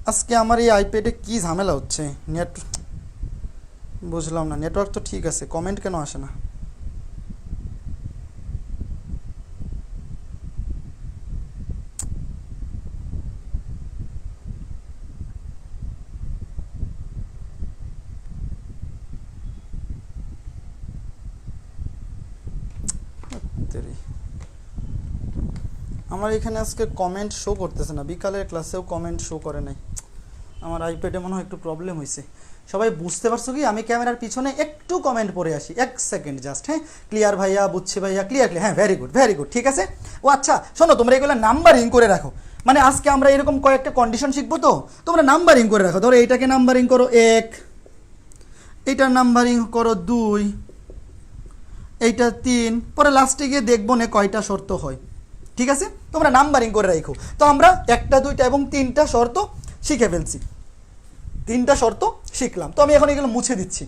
আজকে আমার এই আইপ্যাডে কি ঝামেলা হচ্ছে, নেট বুঝলাম না, নেটওয়ার্ক তো ঠিক আছে, কমেন্ট কেন আসে না? আমার এখানে আজকে কমেন্ট শো করতেছে না, বিকালের ক্লাসেও কমেন্ট শো করে নাই, আমার আইপ্যাডে মনে হয় একটু প্রবলেম হয়েছে। সবাই বুঝতে পারছো কি? আমি ক্যামেরার পিছনে একটু কমেন্ট পড়ে আসি, 1 সেকেন্ড জাস্ট। হ্যাঁ, ক্লিয়ার ভাইয়া, বুঝছি ভাইয়া, ক্লিয়ার ক্লিয়ার, হ্যাঁ ভেরি গুড ভেরি গুড, ঠিক আছে। ও আচ্ছা শোনো, তোমরা এগুলো নাম্বারিং করে রাখো, মানে আজকে আমরা এরকম কয়েকটা কন্ডিশন শিখবো, তো তোমরা নাম্বারিং করে রাখো। ধরো এইটাকে নাম্বারিং করো 1, এইটার নাম্বারিং করো 2, এইটা 3, পরে লাস্টে গিয়ে দেখবো না কয়টা শর্ত হয়, ঠিক আছে? তোমরা নাম্বারিং করে রাখো। তো আমরা 1টা 2টা এবং 3টা শর্ত শিখে ফেলছি, 3টা শর্ত শিখলাম। তো আমি এখন এগুলো মুছে দিচ্ছি,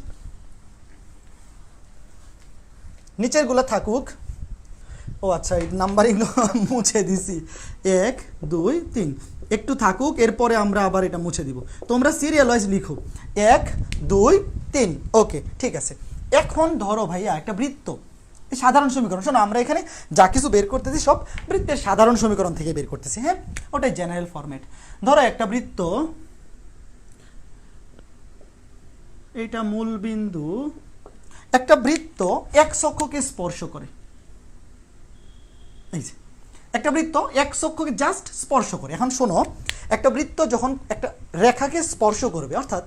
নিচের গুলা থাকুক। ও আচ্ছা, এই নাম্বারিং মুছে দিছি, 1 2 3 একটু থাকুক, এরপরে আমরা আবার এটা মুছে দিব। তোমরা সিরিয়াল ওয়াইজ লিখো 1 2 3, ওকে ঠিক আছে। এখন ধরো ভাইয়া একটা বৃত্ত, সাধারণ সমীকরণ, শোনো আমরা এখানে যা কিছু বের করতেছি সব বৃত্তের সাধারণ সমীকরণ থেকে বের করতেছি, হ্যাঁ ওটাই জেনারেল ফরম্যাট। ধরো একটা বৃত্ত, এটা মূল বিন্দু, একটা বৃত্ত x অক্ষকে স্পর্শ করে, এই যে একটা বৃত্ত x অক্ষকে জাস্ট স্পর্শ করে। এখন শোনো, একটা বৃত্ত যখন একটা রেখাকে স্পর্শ করবে, অর্থাৎ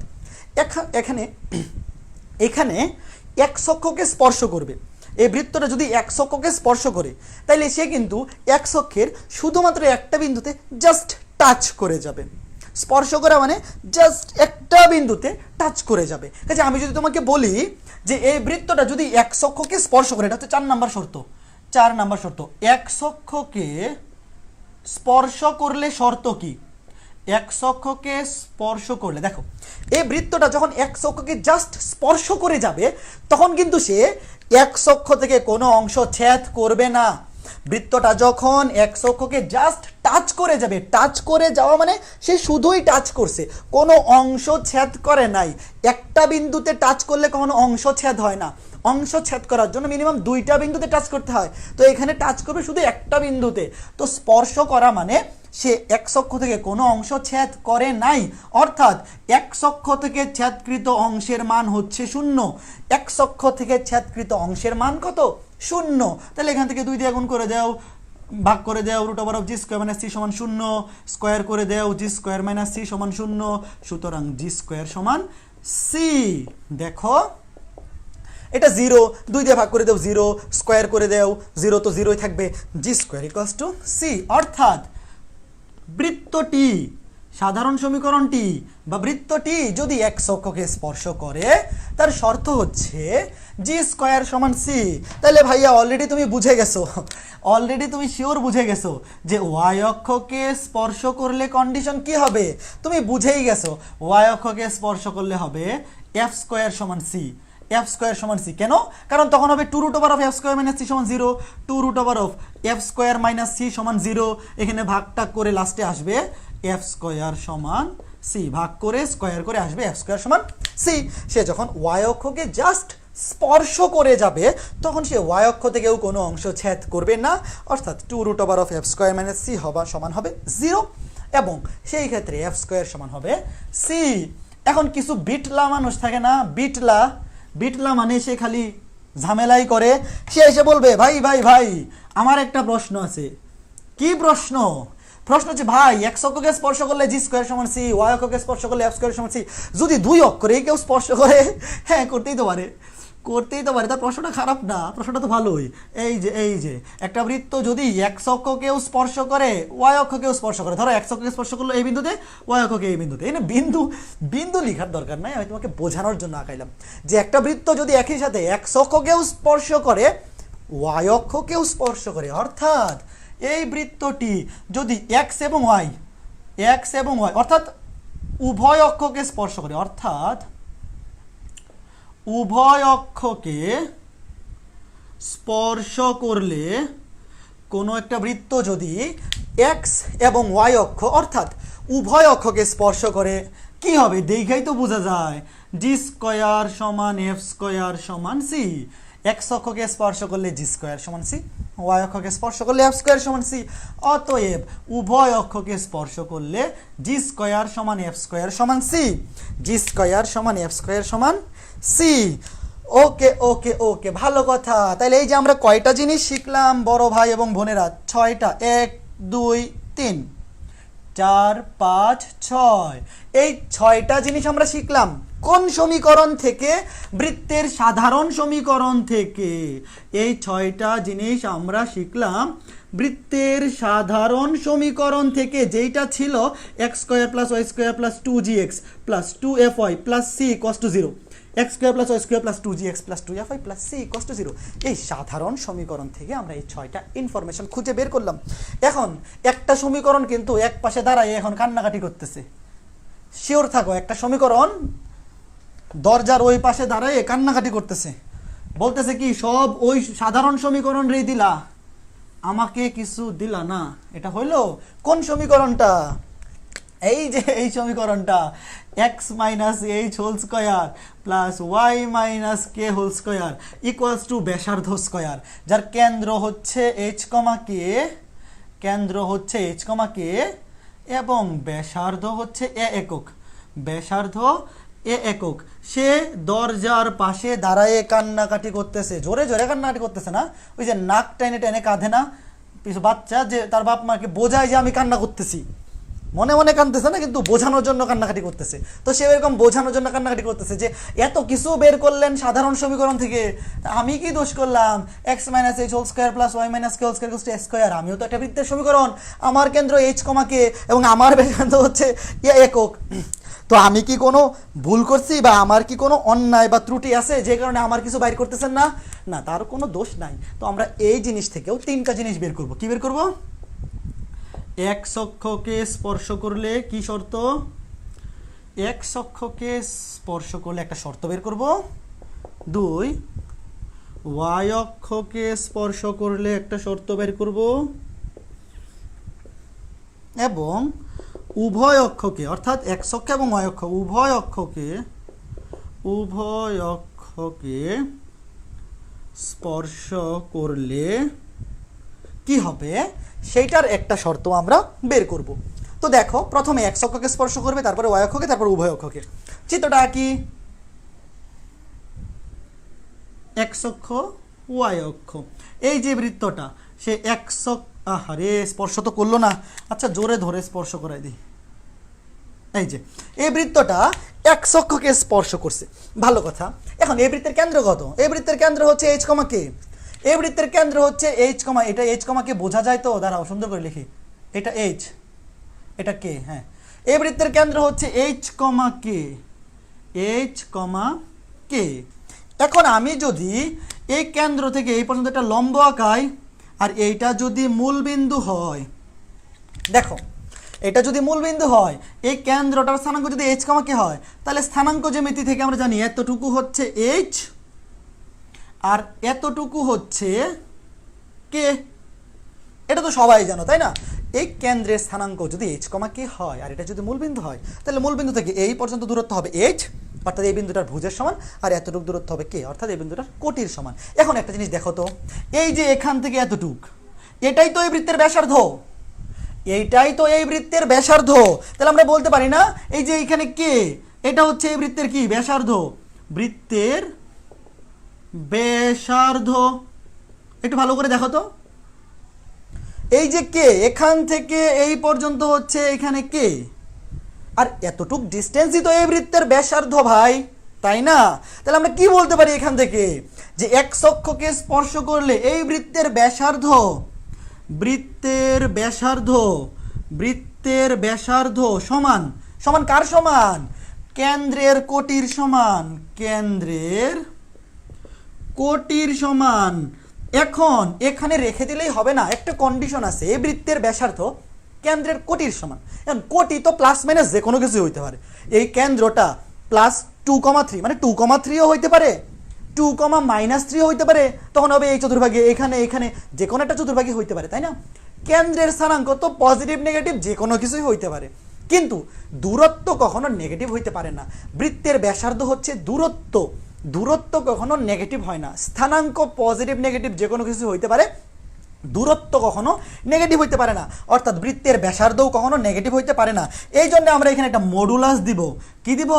এখানে এখানে x অক্ষকে স্পর্শ করবে, এই বৃত্তটা যদি x অক্ষকে স্পর্শ করে, তাইলে সে কিন্তু x অক্ষের শুধুমাত্র একটা বিন্দুতে জাস্ট টাচ করে যাবে। স্পর্শ করা মানে জাস্ট একটা বিন্দুতে টাচ করে যাবে। কাজে আমি যদি তোমাকে বলি যে এই বৃত্তটা যদি x অক্ষকে স্পর্শ করে, এটা হচ্ছে 4 নাম্বার শর্ত, 4 নাম্বার শর্ত। x অক্ষকে স্পর্শ করলে শর্ত কি? x অক্ষকে স্পর্শ করলে, দেখো এই বৃত্তটা যখন x অক্ষকে জাস্ট স্পর্শ করে যাবে, তখন কিন্তু সে x অক্ষ থেকে কোনো অংশ ছেদ করবে না। বৃত্তটা যখন x অক্ষকে জাস্ট টাচ করে যাবে, টাচ করে যাওয়া মানে সে শুধুই টাচ করছে, কোনো অংশ ছেদ করে নাই। একটা বিন্দুতে টাচ করলে কখনো অংশ ছেদ হয় না, অংশ ছেদ করার জন্য মিনিমাম 2টা বিন্দুতে টাচ করতে হয়। তো এখানে টাচ করবে শুধু একটা বিন্দুতে। তো স্পর্শ করা মানে সে x অক্ষ থেকে কোনো অংশ ছেদ করে নাই, অর্থাৎ x অক্ষ থেকে ছেদকৃত অংশের মান হচ্ছে 0। x অক্ষ থেকে ছেদকৃত অংশের মান কত? 0। তাহলে এখান থেকে 2 দিয়ে গুণ করে দাও, ভাগ করে দেও root over of g square minus c সমান 0, স্কোয়ার করে দেও জি স্কোয়ার মাইনাস সি সমান 0, সুতরাং জি স্কোয়ার সমান সি। দেখো এটা 0, 2 দিয়ে ভাগ করে দেও 0, স্কোয়ার করে দেও 0 তো 0ই থাকবে, G square equals two C. অর্থাৎ বৃত্তটি, সাধারণ সমীকরণটি বা বৃত্তটি যদি এক্স অক্ষকে স্পর্শ করে তার শর্ত হচ্ছে জি স্কোয়ার সমান সি। তাহলে ভাইয়া অলরেডি তুমি বুঝে গেছো, অলরেডি তুমি শিওর বুঝে গেছো যে ওয়াই অক্ষকে স্পর্শ করলে কন্ডিশন কি হবে, তুমি বুঝেই গেছো ওয়াই অক্ষকে স্পর্শ করলে হবে এফ স্কোয়ার সমান সি। এফ স্কোয়ার সমান সি কেন? কারণ তখন হবে 2 root over of f square minus c সমান 0, 2 root over of f square minus c সমান 0, এখানে ভাগটা করে লাস্টে আসবে এফ স্কোয়ার সমান সি, ভাগ করে স্কোয়ার করে আসবে এফ স্কোয়ার সমান সি। সে যখন ওয়াই অক্ষকে জাস্ট স্পর্শ করে যাবে তখন সে ওয়াই অক্ষ থেকেও কোনো অংশ ছেদ করবে না, অর্থাৎ 2 root over of f square minus c সমান হবে 0, এবং সেই ক্ষেত্রে এফ স্কোয়ার সমান হবে সি। এখন কিছু বিটলা মানুষ থাকে না, বিটলা মানে সে খালি ঝামেলাই করে, সে এসে বলবে ভাই ভাই ভাই আমার একটা প্রশ্ন আছে। কি প্রশ্ন? প্রশ্ন হচ্ছে ভাই এক্স অক্ষকে স্পর্শ করলে জি স্কোয়ার সমান সি, ওয়াই অক্ষকে স্পর্শ করলে এফ স্কোয়ার সমান সি, যদি দুই অক্ষরেই কেউ স্পর্শ করে, হ্যাঁ করতেই তো পারে, তার প্রশ্নটা খারাপ না, প্রশ্নটা তো ভালোই। এই যে একটা বৃত্ত যদি এক্স অক্ষকেও স্পর্শ করে ওয়াই অক্ষকেও স্পর্শ করে, ধরো এক্স অক্ষকে স্পর্শ করলো এই বিন্দুতে, ওয়াই অক্ষকে এই বিন্দুতে, এই না বিন্দু লিখার দরকার নাই, আমি তোমাকে বোঝানোর জন্য আঁকাইলাম যে একটা বৃত্ত যদি একই সাথে এক্স অক্ষকেও স্পর্শ করে ওয়াই অক্ষকেও স্পর্শ করে, অর্থাৎ এই বৃত্তটি যদি এক্স এবং ওয়াই অর্থাৎ উভয় অক্ষকে স্পর্শ করে, অর্থাৎ উভয় অক্ষকে স্পর্শ করলে কোনো একটা বৃত্ত যদি এক্স এবং ওয়াই অক্ষ অর্থাৎ উভয় অক্ষকে স্পর্শ করে কি হবে দেখাই তো বোঝা যায়, জি স্কোয়ার সমান এফ স্কোয়ার সমান সি। এক্স অক্ষকে স্পর্শ করলে জি স্কোয়ার সমান সি, ওয়াই অক্ষকে স্পর্শ করলে এফ স্কোয়ার সমান সি, অতএব উভয় অক্ষকে স্পর্শ করলে জি স্কোয়ার সমান এফ স্কোয়ার সমান সি, জি স্কোয়ার সমান এফ স্কোয়ার সমান সি। ওকে ওকে ওকে, ভালো কথা। তাহলে এই যে আমরা কয়টা জিনিস শিখলাম বড় ভাই এবং বোনেরা? 6টা, 1 2 3 4 5 6, এই 6টা জিনিস আমরা শিখলাম। কোন সমীকরণ থেকে? বৃত্তের সাধারণ সমীকরণ থেকে। এই 6টা জিনিস আমরা শিখলাম বৃত্তের সাধারণ সমীকরণ থেকে, যেটা ছিল x square plus y square plus 2gx plus 2fy plus c equals to 0, x square plus y square plus 2gx plus 2fy plus c equals to 0। এই সাধারণ সমীকরণ থেকে আমরা এই 6টা ইনফরমেশন খুঁজে বের করলাম। এখন একটা সমীকরণ কিন্তু এক পাশে দাঁড়ায় এখন কান্নাকাটি করতেছে, শিওর থাকো, একটা সমীকরণ দরজার ওই পাশে দাঁড়ায় কান্নাকাটি করতেছে, বলতেছে কি সব ওই সাধারণ সমীকরণ রে দিলা, আমাকে কিছু দিলা না। এটা হইলো কোন সমীকরণটা? এই যে এই সমীকরণটা, x minus h whole square plus y minus k whole square equals to ব্যাসার্ধ স্কোয়ার, যার কেন্দ্র হচ্ছে এইচ কমা কে এবং ব্যাসার্ধ হচ্ছে এ একক। সে দরজার পাশে দাঁড়ায় কান্নাকাটি করতেছে, জোরে জোরে কান্নাকাটি করতেছে না, ওই যে নাক টেনে টেনে কাঁধে না কিছু বাচ্চা, যে তার বাপ মাকে বোঝায় যে আমি কান্না করতেছি, মনে মনে কাঁদতেছে না কিন্তু বোঝানোর জন্য কান্নাকাটি করতেছে। তো সে এরকম বোঝানোর জন্য কান্নাকাটি করতেছে যে এত কিছু বের করলেন সাধারণ সমীকরণ থেকে, আমি কি দোষ করলাম? X minus h whole square plus y minus k whole square equals to a square, আমিও তো একটা বৃত্তের সমীকরণ, আমার কেন্দ্র এইচ কমা কে এবং আমার ব্যাসার্ধ হচ্ছে এ একক। তো আমি কি কোনো ভুল করছি বা আমার কি কোনো অন্যায় বা ত্রুটি আছে যে কারণে আমার কিছু বাইর করতেছেন না? না, তার কোনো দোষ নাই। তো আমরা এই জিনিস থেকেও 3টা জিনিস বের করব। কি বের করব? এক্স অক্ষকে স্পর্শ করলে কি শর্ত? এক্স অক্ষকে স্পর্শ করলে একটা শর্ত বের করব। 2, ওয়াই অক্ষকে স্পর্শ করলে একটা শর্ত বের করব, এবং উভয় অক্ষকে অর্থাৎ এক্স অক্ষ এবং ওয়াই অক্ষ উভয় অক্ষকে স্পর্শ করলে কি হবে সেইটার একটা শর্ত আমরা বের করব। তো দেখো, প্রথমে এক্স অক্ষকে স্পর্শ করবে, তারপরে ওয়াই অক্ষকে, তারপর উভয় অক্ষকে। চিত্রটা কি? এক্স অক্ষ ওয়াই অক্ষ, এই যে বৃত্তটা সে আরে স্পর্শ তো করলো না, আচ্ছা জোরে ধরে স্পর্শ করাই দিই। এই যে এই বৃত্তটা এক্স অক্ষকে স্পর্শ করছে, ভালো কথা। এখন এই বৃত্তের কেন্দ্র কত? এই বৃত্তের কেন্দ্র হচ্ছে এইচ কমা কে। এই বৃত্তের কেন্দ্র হচ্ছে এইচ কমা, এটা এইচ কমা কে বোঝা যায় তো? দাঁড়াও সুন্দর করে লিখি, এটা এইচ, এটা কে। হ্যাঁ, এই বৃত্তের কেন্দ্র হচ্ছে এইচ কমা কে, এইচ কমা কে। এখন আমি যদি এই কেন্দ্র থেকে এই পর্যন্ত একটা লম্ব আঁকাই, আর এইটা যদি মূল বিন্দু হয়, দেখো এটা যদি মূল বিন্দু হয়, এই কেন্দ্রটার স্থানাঙ্ক যদি এইচ কমা কে হয়, তাহলে স্থানাঙ্ক জ্যামিতি থেকে আমরা জানি এতটুকু হচ্ছে এইচ আর এতটুকু হচ্ছে কে। এটা তো সবাই জানো, তাই না? এই কেন্দ্রের স্থানাঙ্ক যদি এইচ কমা কে হয় আর এটা যদি মূলবিন্দু হয়, তাহলে মূলবিন্দু থেকে এই পর্যন্ত দূরত্ব হবে এইচ, অর্থাৎ এই বিন্দুটার ভুজের সমান, আর এতটুকু দূরত্ব হবে কে, অর্থাৎ এই বিন্দুটার কোটির সমান। এখন একটা জিনিস দেখো তো, এই যে এখান থেকে এতটুক, এটাই তো এই বৃত্তের ব্যাসার্ধ, এইটাই তো এই বৃত্তের ব্যাসার্ধ। তাহলে আমরা বলতে পারি না এই যে এখানে কে, এটা হচ্ছে এই বৃত্তের কি ব্যাসার্ধ, বৃত্তের ব্যাসার্ধ। একটু ভালো করে দেখো তো, এই যে কে, এখান থেকে এই পর্যন্ত হচ্ছে এখানে কে, আর এতটুক ডিস্টেন্সই তো এই বৃত্তের ব্যাসার্ধ ভাই, তাই না? তাহলে আমরা কি বলতে পারি এখান থেকে, যে এক্স অক্ষকে স্পর্শ করলে এই বৃত্তের ব্যাসার্ধ, বৃত্তের ব্যাসার্ধ, বৃত্তের ব্যাসার্ধ সমান, সমান কার সমান? কেন্দ্রের কোটির সমান, কেন্দ্রের কোটির সমান। এখন এখানে রেখে দিলেই হবে না, একটা কন্ডিশন আছে, এই বৃত্তের ব্যাসার্ধ কেন্দ্রের কোটির সমান। এখন কোটি তো প্লাস মাইনাস যে কোনো কিছু হইতে পারে, এই কেন্দ্রটা প্লাস 2,3 মানে 2,3ও হইতে পারে, 2,-3 হইতে পারে, তখন হবে এই চতুর্ভাগে, এখানে এখানে যে কোনো একটা চতুর্ভাগে হইতে পারে, তাই না? কেন্দ্রের স্থানাঙ্ক তো পজিটিভ নেগেটিভ যে কোনো কিছুই হইতে পারে, কিন্তু দূরত্ব কখনো নেগেটিভ হইতে পারে না। বৃত্তের ব্যাসার্ধ হচ্ছে দূরত্ব, দূরত্ব কখনো নেগেটিভ হয় না। স্থানাঙ্ক পজিটিভ নেগেটিভ যে কোনো কিছু হইতে পারে, দূরত্ব কখনো নেগেটিভ হইতে পারে না, অর্থাৎ বৃত্তের ব্যাসার্ধও কখনো নেগেটিভ হইতে পারে না। এই জন্য আমরা এখানে একটা মডুলাস দিব। কি দিব?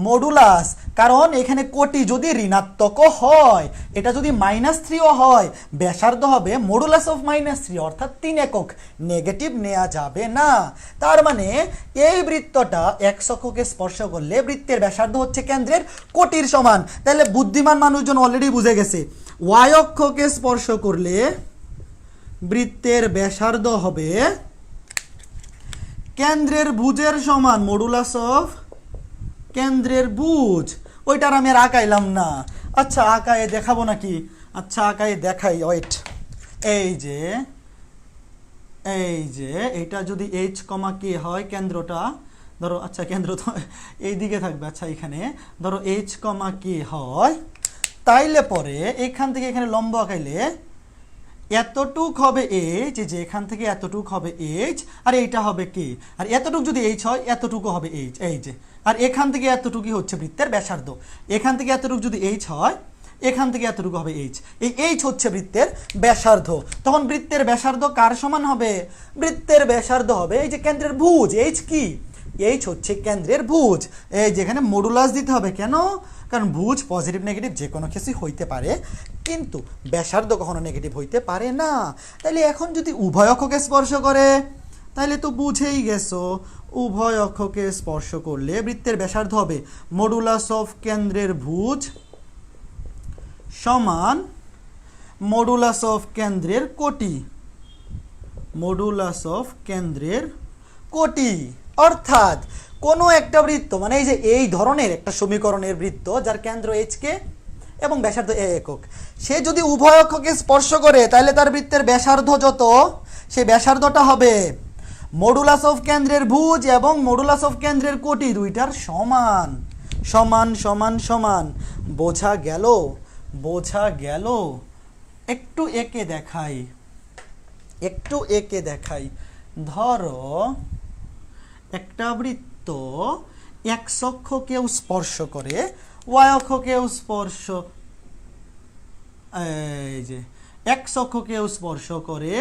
মডুলাস। কারণ এখানে কোটি যদি ঋণাত্মকও হয়, এটা যদি -3ও হয়, ব্যাসার্ধ হবে মডুলাস অফ -3, অর্থাৎ 3 একক, নেগেটিভ নেওয়া যাবে না। তার মানে এই বৃত্তটা এক্স অক্ষকে স্পর্শ করলে বৃত্তের ব্যাসার্ধ হচ্ছে কেন্দ্রের কোটির সমান। তাহলে বুদ্ধিমান মানুষজন অলরেডি বুঝে গেছে, ওয়াই অক্ষকে স্পর্শ করলে বৃত্তের ব্যাসার্ধ হবে কেন্দ্রের ভুজের সমান, মডুলাস অফ কেন্দ্রের ভুজ। ওইটার আমি আর আঁকাইলাম না, আচ্ছা আঁকায়ে দেখাবো নাকি? আচ্ছা আঁকায়ে দেখাই, ওয়েট। এই যে এইটা যদি এইচ কমা কে হয়, কেন্দ্রটা ধরো, আচ্ছা কেন্দ্র তো এই দিকে থাকবে, আচ্ছা এখানে ধরো এইচ কমা কে হয়, তাইলে পরে এখান থেকে এখানে লম্ব আঁকাইলে এতটুক হবে এইচ, যে এখান থেকে এতটুক হবে এইচ, আর এইটা হবে কে, আর এতটুক যদি এইচ হয় এতটুকু হবে এইচ, এই যে, আর এখান থেকে এতটুকুই হচ্ছে বৃত্তের ব্যাসার্ধ। এখান থেকে এতটুকু যদি এইচ হয়, এখান থেকে এতটুকু হবে এইচ, এই এইচ হচ্ছে বৃত্তের ব্যাসার্ধ। তখন বৃত্তের ব্যাসার্ধ কার সমান হবে? বৃত্তের ব্যাসার্ধ হবে এই যে কেন্দ্রের ভুজ। এইচ কি? এইচ হচ্ছে কেন্দ্রের ভুজ। এই যেখানে মডুলাস দিতে হবে, কেন? কারণ ভুজ পজিটিভ নেগেটিভ যে কোনো কিছুই হইতে পারে, কিন্তু ব্যাসার্ধ কখনো নেগেটিভ হইতে পারে না। তাহলে এখন যদি উভয় অক্ষকে স্পর্শ করে, তাহলে তো বুঝেই গেছো, উভয় অক্ষকে স্পর্শ করলে বৃত্তের ব্যাসার্ধ হবে মডুলাস অফ কেন্দ্রের ভুজ সমান মডুলাস অফ কেন্দ্রের কোটি, মডুলাস অফ কেন্দ্রের কোটি। অর্থাৎ কোনো একটা বৃত্ত, মানে এই যে এই ধরনের একটা সমীকরণের বৃত্ত যার কেন্দ্র এইচ কে এবং ব্যাসার্ধ এ একক, সে যদি উভয় অক্ষকে স্পর্শ করে, তাহলে তার বৃত্তের ব্যাসার্ধ যত, সেই ব্যাসার্ধটা হবে মডুলাস অফ কেন্দ্রের ভুজ এবং মডুলাস অফ কেন্দ্রের কোটি, দুইটার সমান। সমান সমান সমান, বোঝা গেল? বোঝা গেল? একটু এঁকে দেখাই, একটু এঁকে দেখাই। ধরো একটা বৃত্ত এক্স অক্ষকেও স্পর্শ করে, ওয়াই অক্ষকেও স্পর্শ, এই যে এক্স অক্ষকেও স্পর্শ করে,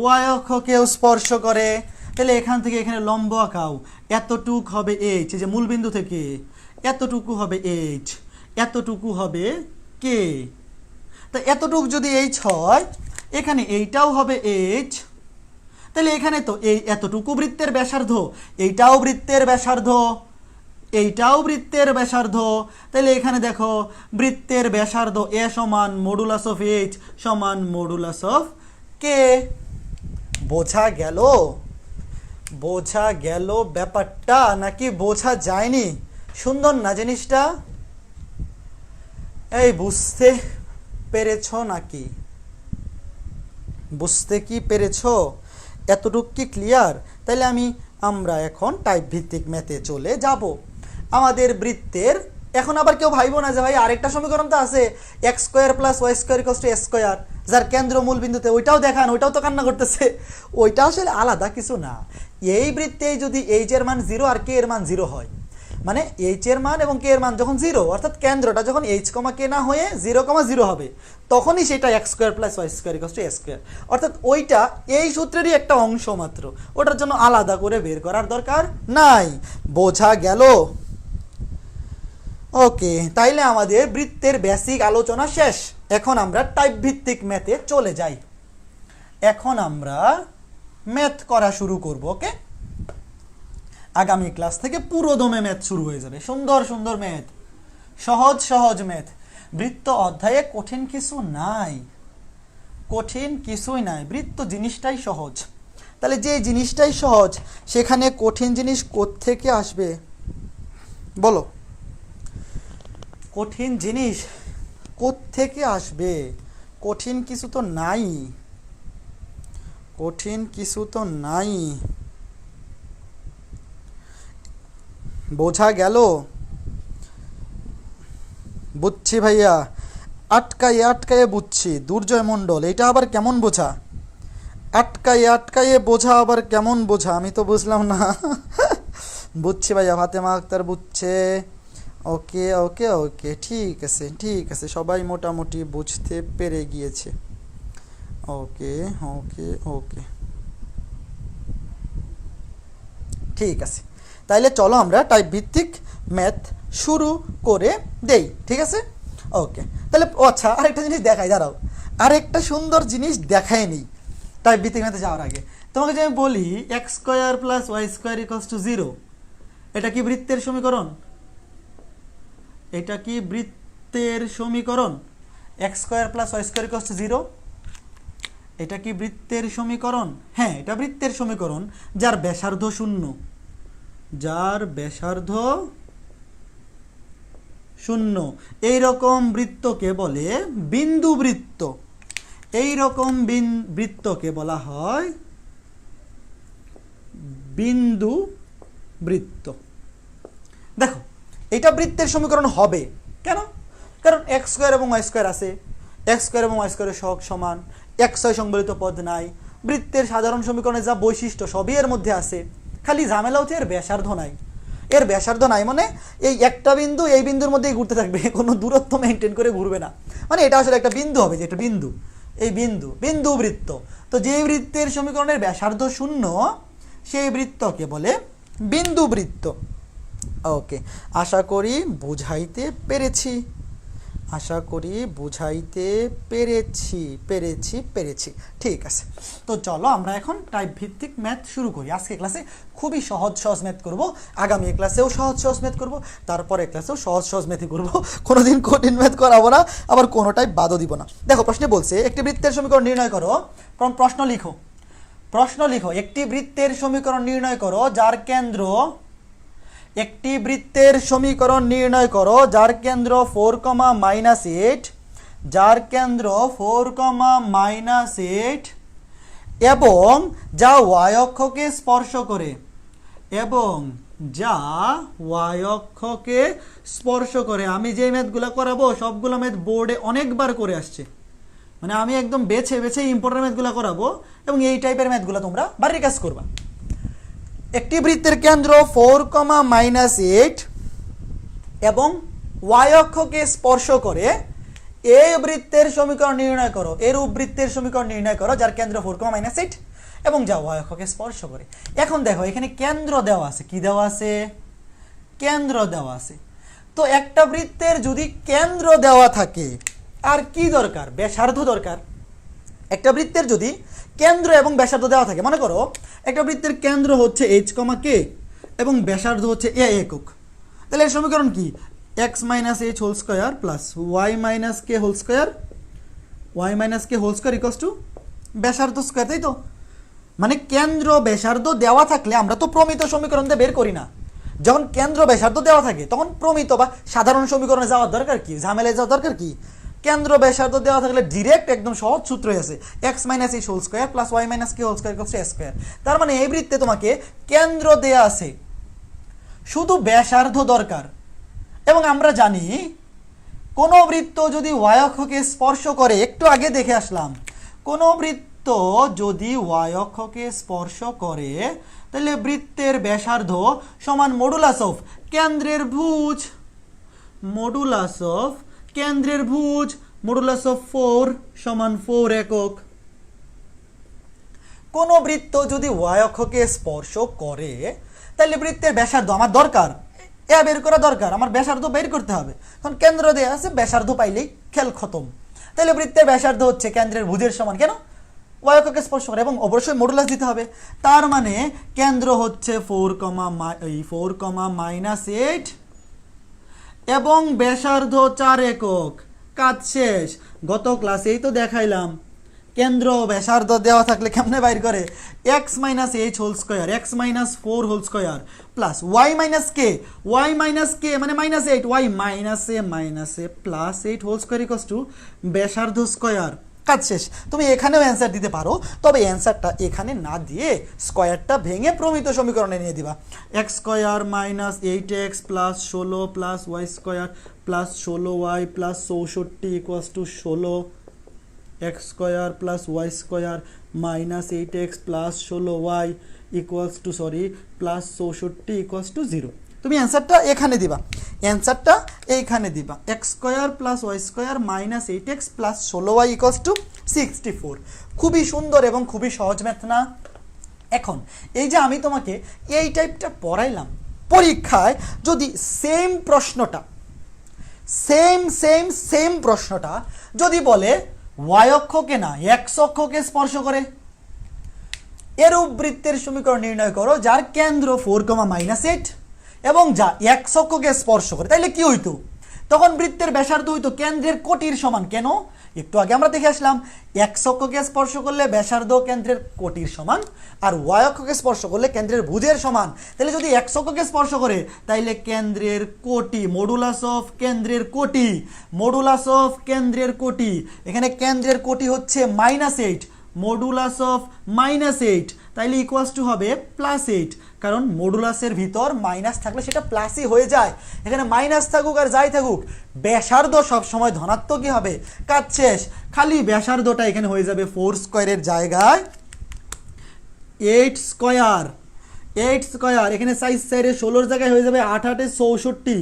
ওয়াই অক্ষকেও স্পর্শ করে। তাহলে এখান থেকে এখানে লম্ব আঁকাও, এতটুক হবে এইচ, যে মূল বিন্দু থেকে এতটুকু হবে এইচ, এতটুকু হবে কে। তো এতটুক যদি এইচ হয়, এখানে এইটাও হবে এইচ, তাহলে এখানে তো এই এতটুকু বৃত্তের ব্যাসার্ধ, এইটাও বৃত্তের ব্যাসার্ধ, এইটাও বৃত্তের ব্যাসার্ধ, তাহলে এখানে দেখো বৃত্তের ব্যাসার্ধ এ সমান মডুলাস অফ এইচ সমান মডুলাস অফ কে। বোঝা গেল? বোঝা গেল ব্যাপারটা নাকি বোঝা যায়নি? সুন্দর না জিনিসটা? এই বুঝতে পেরেছ নাকি? বুঝতে কি পেরেছ? এতটুক কি ক্লিয়ার? তাহলে আমরা এখন টাইপ ভিত্তিক ম্যাথে চলে যাব। আমাদের বৃত্তের এখন আবার কেউ ভাইবো না যে ভাই আরেকটা সমীকরণ তো আছে x square plus y square equals to a square, যার কেন্দ্র মূল বিন্দুতে, ওইটাও দেখান, ওইটাও তো কান্না করতেছে। ওইটা আসলে আলাদা কিছু না। এই বৃত্তেই যদি এইচ এর মান 0 আর কে এর মান 0 হয়, মানে এইচ এর মান এবং কে এর মান যখন 0, অর্থাৎ কেন্দ্রটা যখন এইচ কমা কে না হয়ে 0,0 হবে, তখনই সেটা x square plus y square equals to a square. অর্থাৎ ওইটা এই সূত্রেরই একটা অংশ মাত্র, ওটার জন্য আলাদা করে বের করার দরকার নাই। বোঝা গেল? ওকে, তাইলে আমাদের বৃত্তের বেসিক আলোচনা শেষ। এখন আমরা টাইপ ভিত্তিক ম্যাথে চলে যাই। এখন আমরা ম্যাথ করা শুরু করব। ওকে, আগামী ক্লাস থেকে পুরো দমে ম্যাথ শুরু হয়ে যাবে। সুন্দর সুন্দর ম্যাথ, সহজ সহজ ম্যাথ। বৃত্ত অধ্যায়ে কঠিন কিছু নাই, কঠিন কিছুই নাই। বৃত্ত জিনিসটাই সহজ। তাহলে যে জিনিসটাই সহজ, সেখানে কঠিন জিনিস কোত্থেকে আসবে বলো? কঠিন জিনিস কোত্থেকে আসবে? কঠিন কিছু তো নাই, কঠিন কিছু তো নাই। বোঝা গেল? বুঝছি ভাইয়া, আটকাইয়ে আটকাইয়ে বুঝছি। দুর্জয় মণ্ডল, এটা আবার কেমন বোঝা? আটকাইয়ে আটকাইয়ে বোঝা আবার কেমন বোঝা? আমি তো বুঝলাম না। বুঝছি ভাইয়া, ফাতেমা আক্তার বুঝছে। ওকে ওকে ওকে, ঠিক আছে ঠিক আছে, সবাই মোটামুটি বুঝতে পেরে গিয়েছে। ওকে ওকে ওকে, ঠিক আছে। তাইলে চলো আমরা টাইপ ভিত্তিক ম্যাথ শুরু করে দেই, ঠিক আছে? ওকে, তাহলে আচ্ছা আরেকটা জিনিস দেখাই, দাঁড়াও, আরেকটা সুন্দর জিনিস দেখাই নিই টাইপ ভিত্তিক ম্যাথে যাওয়ার আগে। তোমাকে যে আমি বলি x square plus y square equals to 0, এটা কি বৃত্তের সমীকরণ? এটা কি বৃত্তের সমীকরণ? X square plus y square equals to 0, এটা কি বৃত্তের সমীকরণ? হ্যাঁ, এটা বৃত্তের সমীকরণ যার ব্যাসার্ধ 0, যার ব্যাসার্ধ 0। এইরকম বৃত্তকে বলে বিন্দু বৃত্ত। এইরকম বৃত্তকে বলা হয় বিন্দু বৃত্ত। দেখো, এটা বৃত্তের সমীকরণ হবে কেন? কারণ এক্স স্কোয়ার এবং ওয়াই স্কোয়ার আছে, এক্স স্কোয়ার এবং ওয়াই স্কোয়ারের সহগ সমান, এক্স ওয়াই সংবলিত পদ নাই। বৃত্তের সাধারণ সমীকরণে যা বৈশিষ্ট্য সবই এর মধ্যে আছে, খালি ঝামেলা হচ্ছে এর ব্যাসার্ধ নাই। এর ব্যাসার্ধ নাই মানে এই একটা বিন্দু এই বিন্দুর মধ্যেই ঘুরতে থাকবে, কোনো দূরত্ব মেনটেন করে ঘুরবে না। মানে এটা আসলে একটা বিন্দু হবে, যে একটা বিন্দু, এই বিন্দু বৃত্ত। তো যে বৃত্তের সমীকরণের ব্যাসার্ধ 0, সেই বৃত্তকে বলে বিন্দু বৃত্ত। ওকে, আশা করি বুঝাইতে পেরেছি, আশা করি বুঝাইতে পেরেছি। ঠিক আছে, তো চলো আমরা এখন টাইপ ভিত্তিক ম্যাথ শুরু করি। আজকে ক্লাসে খুবই সহজ ম্যাথ করব, আগামী ক্লাসেও সহজ ম্যাথ করব, তারপরে ক্লাসেও সহজ ম্যাথই করব। কোনোদিন কঠিন ম্যাথ করাবো না, আবার কোনোটাই বাদও দিব না। দেখো, প্রশ্নে বলছে একটি বৃত্তের সমীকরণ নির্ণয় করো। প্রশ্ন লিখো, একটি বৃত্তের সমীকরণ নির্ণয় করো যার কেন্দ্র, একটি বৃত্তের সমীকরণ নির্ণয় করো যার কেন্দ্র 4,-8, যার কেন্দ্র 4,-8 এবং যা ওয়াই অক্ষকে স্পর্শ করে, এবং যা ওয়াই অক্ষকে স্পর্শ করে। আমি যে ম্যাথগুলো করাবো সবগুলো ম্যাথ বোর্ডে অনেকবার করে আসছে, মানে আমি একদম বেছে বেছে ইম্পর্টেন্ট ম্যাথগুলো করাবো, এবং এই টাইপের ম্যাথগুলো তোমরা বাড়ির কাজ করবা। একটি বৃত্তের কেন্দ্র 4,-8 এবং ওয়াই অক্ষকে স্পর্শ করে, এই বৃত্তের সমীকরণ নির্ণয় করো, এরূপ বৃত্তের সমীকরণ নির্ণয় করো যার কেন্দ্র 4,-8 এবং যা ওয়াই অক্ষকে স্পর্শ করে। এখন দেখো, এখানে কেন্দ্র দেওয়া আছে, কি দেওয়া আছে? কেন্দ্র দেওয়া আছে। তো একটা বৃত্তের যদি কেন্দ্র দেওয়া থাকে, আর কি দরকার? ব্যাসার্ধ দরকার। একটা বৃত্তের যদি কেন্দ্র এবং ব্যাসার্ধ দেওয়া থাকে, মনে করো একটা বৃত্তের কেন্দ্র হচ্ছে h, k এবং ব্যাসার্ধ হচ্ছে a একক, তাহলে এর সমীকরণ কি? x minus h whole square plus y minus k whole square equals to ব্যাসার্ধ স্কোয়ার, তাই তো? মানে কেন্দ্র ব্যাসার্ধ দেওয়া থাকলে আমরা তো প্রমিত সমীকরণ দিয়ে বের করি না, যখন কেন্দ্র ব্যাসার্ধ দেওয়া থাকে তখন প্রমিত বা সাধারণ সমীকরণে যাওয়ার দরকার কি, ঝামেলায় যাওয়ার দরকার কি? কেন্দ্র ব্যাসার্ধ দেওয়া থাকলে ডিরেক্ট একদম সহজ সূত্রই আছে, x minus h whole square plus y minus k whole square equals to a square. তার মানে এই বৃত্তে তোমাকে কেন্দ্র দেয়া আছে, শুধু ব্যাসার্ধ দরকার। এবং আমরা জানি কোনো বৃত্ত যদি ওয়াই অক্ষকে স্পর্শ করে, একটু আগে দেখে আসলাম, কোনো বৃত্ত যদি ওয়াই অক্ষকে স্পর্শ করে তাহলে বৃত্তের ব্যাসার্ধ সমান মডুলাস অফ কেন্দ্রের ভুজ, মডুলাস অফ কেন্দ্রের ভুজ, মডুলাস অফ 4 সমান 4 একক। কোনো বৃত্ত যদি ওয়াই অক্ষকে স্পর্শ করে তাহলে বৃত্তের ব্যাসার্ধ আমার দরকার, এ বের করা দরকার, আমার ব্যাসার্ধ বের করতে হবে। কারণ কেন্দ্র দেয়া আছে, ব্যাসার্ধ পাইলেই খেল খতম। তাহলে বৃত্তের ব্যাসার্ধ হচ্ছে কেন্দ্রের ভুজের সমান, কেন? ওয়াই অক্ষকে স্পর্শ করে, এবং অবশ্যই মডুলাস দিতে হবে। তার মানে কেন্দ্র হচ্ছে 4,-8 এবং ব্যাসার্ধ 4 একক। কাজ শেষ। গত ক্লাসেই তো দেখাইলাম কেন্দ্র ব্যাসার্ধ দেওয়া থাকলে কেমনে বাইর করে? X minus h whole square, x minus 4 whole square plus y minus k মানে -8, y minus a plus 8 whole square equals to ব্যাসার্ধ স্কোয়ার। কাজ শেষ। তুমি এখানেও অ্যান্সার দিতে পারো, তবে অ্যান্সারটা এখানে না দিয়ে স্কোয়ারটা ভেঙে প্রমিত সমীকরণে নিয়ে দিবা। X square minus 8x plus 16 plus y square plus 16y plus 64 equals to 16, x square plus y square minus 8x plus 16y equals to plus 64 equals to 0। তুমি অ্যান্সারটা এখানে দিবা, অ্যান্সারটা এইখানে দিবা, x square plus y square minus 8x plus 16y equals to 64। খুবই সুন্দর এবং খুবই সহজ ম্যাথ না? এখন এই যে আমি তোমাকে এই টাইপটা পড়াইলাম, পরীক্ষায় যদি সেম প্রশ্নটা যদি বলে ওয়াই অক্ষকে না এক্স অক্ষকে স্পর্শ করে, এরূপ বৃত্তের সমীকরণ নির্ণয় করো যার কেন্দ্র 4,-8 এবং যা এক্স অক্ষকে স্পর্শ করে, তাইলে কি হইতো? তখন বৃত্তের ব্যাসার্ধ হইতো কেন্দ্রের কোটির সমান। কেন? একটু আগে আমরা দেখে আসলাম এক্স অক্ষকে স্পর্শ করলে ব্যাসার্ধ কেন্দ্রের কোটির সমান, আর ওয়াই অক্ষকে স্পর্শ করলে কেন্দ্রের ভুজের সমান। তাহলে যদি এক্স অক্ষকে স্পর্শ করে তাইলে কেন্দ্রের কোটি, মডুলাস অফ কেন্দ্রের কোটি, এখানে কেন্দ্রের কোটি হচ্ছে -8, মডুলাস অফ -8, তাইলে ইকুয়ালস টু হবে +8, কারণ মডুলাসের ভিতর মাইনাস থাকলে সেটা প্লাসই হয়ে যায়। এখানে মাইনাস থাকুক আর যাই থাকুক, ব্যাসার্ধ সবসময় ধনাত্মকই হবে। কাজ শেষ। খালি ব্যাসার্ধটা এখানে হয়ে যাবে 4 স্কোয়ারের জায়গায় 8 স্কোয়ার, এখানে 4 16 জায়গায় হয়ে যাবে 8 8 64,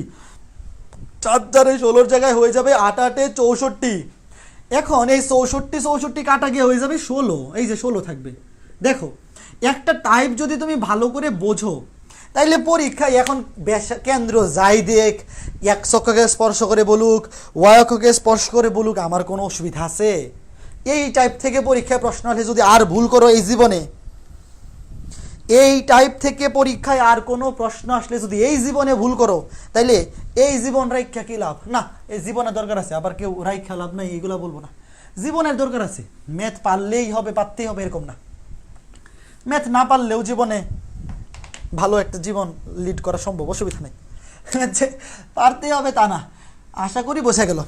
4 16 জায়গায় হয়ে যাবে 8 8 64। এখন এই 64 কাটা গিয়ে হয়ে যাবে 16, এই যে 16 থাকবে। দেখো, একটা টাইপ যদি তুমি ভালো করে বোঝো তাইলে পরীক্ষায় এখন কেন্দ্র যাই দেখ, এক্স অক্ষকে স্পর্শ করে বলুক, ওয়াই অক্ষকে স্পর্শ করে বলুক, আমার কোনো অসুবিধা আছে? এই টাইপ থেকে পরীক্ষায় প্রশ্ন আসলে যদি আর ভুল করো এই জীবনে, এই টাইপ থেকে পরীক্ষায় আর কোনো প্রশ্ন আসলে যদি এই জীবনে ভুল করো, তাইলে এই জীবন রাইখা কি লাভ? না, এই জীবনের দরকার আছে। আবার কেউ রাইখা লাভ নাই এগুলো বলবো না, জীবনের দরকার আছে। ম্যাথ পারলেই হবে, পারতেই হবে এরকম না। ম্যাথ না পারলেও জীবনে ভালো একটা জীবন লিড করা সম্ভব, অসুবিধা নেই। পারতেই হবে তা না, আশা করি বোঝা গেল।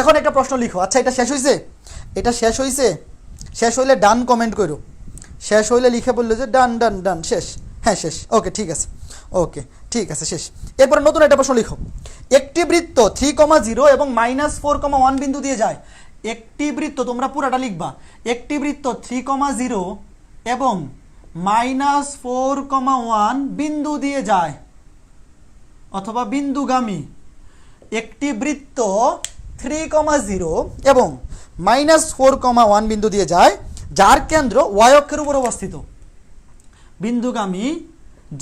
এখন একটা প্রশ্ন লিখো। আচ্ছা, এটা শেষ হয়েছে? শেষ হইলে ডান কমেন্ট করো। শেষ হইলে লিখে বললো যে ডান শেষ। হ্যাঁ শেষ, ওকে ঠিক আছে শেষ। এরপরে নতুন একটা প্রশ্ন লিখো। একটি বৃত্ত 3,0 এবং -4,1 বিন্দু দিয়ে যায়। একটি বৃত্ত, তোমরা পুরাটা লিখবা, একটি বৃত্ত 3,0 এবং -4,1 বিন্দু দিয়ে যায় অথবা বিন্দুগামী। একটি বৃত্ত 3,0 এবং -4,1 বিন্দু দিয়ে যায়, যার কেন্দ্র ওয়াই অক্ষের উপর অবস্থিত। বিন্দুগামী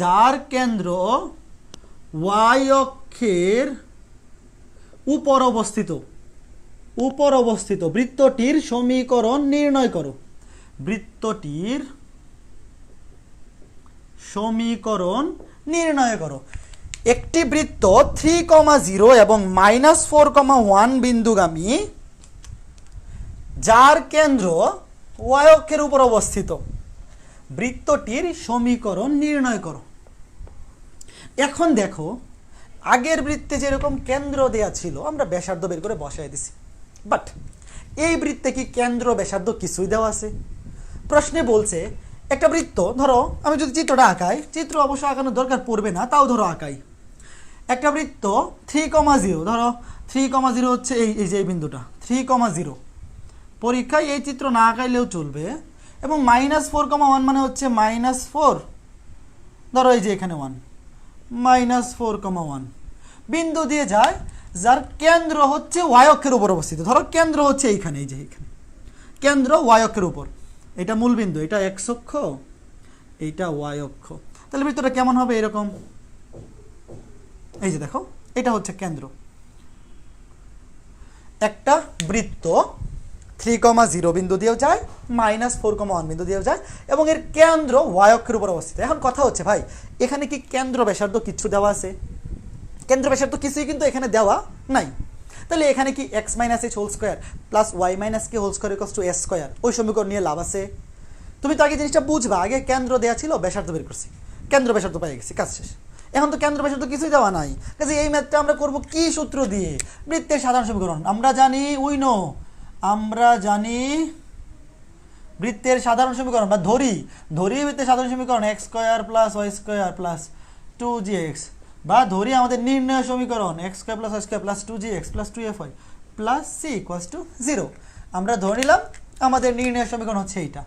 যার কেন্দ্র ওয়াই অক্ষের উপর অবস্থিত। উপর অবস্থিত বৃত্তটির সমীকরণ নির্ণয় করো। বৃত্তটির সমীকরণ নির্ণয় করো। একটি বৃত্ত 3,0 এবং -4,1 বিন্দুগামী, যার কেন্দ্র y অক্ষের উপর অবস্থিত। বৃত্তটির সমীকরণ নির্ণয় করো। এখন দেখো, আগের বৃত্তে যেরকম কেন্দ্র দেয়া ছিল আমরা ব্যাসার্ধ বের করে বসায় দিছি, বাট এই বৃত্তে কি কেন্দ্র ব্যাসার্ধ কিছুই দেওয়া আছে? প্রশ্নে বলছে একটা বৃত্ত, ধরো আমি যদি চিত্রটা আঁকাই, চিত্র অবশ্য আঁকানোর দরকার পড়বে না, তাও ধরো আঁকাই। একটা বৃত্ত 3,0, ধরো 3,0 হচ্ছে এই যে এই বিন্দুটা 3,0। পরীক্ষায় এই চিত্র না আঁকাইলেও চলবে। এবং -4,1 মানে হচ্ছে -4, ধরো এই যে এখানে 1, -4,1 বিন্দু দিয়ে যায়, যার কেন্দ্র হচ্ছে y অক্ষের উপর অবস্থিত। ধরো কেন্দ্র হচ্ছে এইখানে, এই যে এখানে কেন্দ্র y অক্ষের উপর, এটা মূল বিন্দু, এটা x অক্ষ, এইটা y অক্ষ। তাহলে বৃত্তটা কেমন হবে? এরকম, এই যে দেখো, এটা হচ্ছে কেন্দ্র। একটা বৃত্ত 3,0 বিন্দু দিয়েও যায়, -4,1 বিন্দু দিয়েও যায়, এবং এর কেন্দ্র y অক্ষের উপর অবস্থিত। এখন কথা হচ্ছে, ভাই এখানে কি কেন্দ্র ব্যাসার্ধ কিছু দেওয়া আছে? কেন্দ্র ব্যাসার্ধ কিছুই কিন্তু এখানে দেওয়া নাই। তাহলে এখানে কি x - h whole square plus y - k whole square equals to s square, ওই সমীকরণ নিয়ে লাভ আছে? তুমি তো আগে জিনিসটা বুঝবা, আগে কেন্দ্র দেওয়া ছিল, ব্যাসার্ধ বের করছি, কেন্দ্র ব্যাসার্ধ পেয়ে গেছি, কাজ শেষ। এখন তো কেন্দ্র ব্যাসার্ধ কিছুই দেওয়া নাই, কাজে এই ম্যাথটা আমরা করব কি সূত্র দিয়ে? বৃত্তের সাধারণ সমীকরণ। আমরা জানি বৃত্তের সাধারণ সমীকরণ, বা ধরি বৃত্তের সাধারণ সমীকরণ x square plus y square plus 2gx, বা ধরি আমাদের নির্ণয় সমীকরণ x square plus y square plus 2gx plus 2fy plus c equals to 0। আমরা ধরে নিলাম আমাদের নির্ণয় সমীকরণ হচ্ছে এইটা,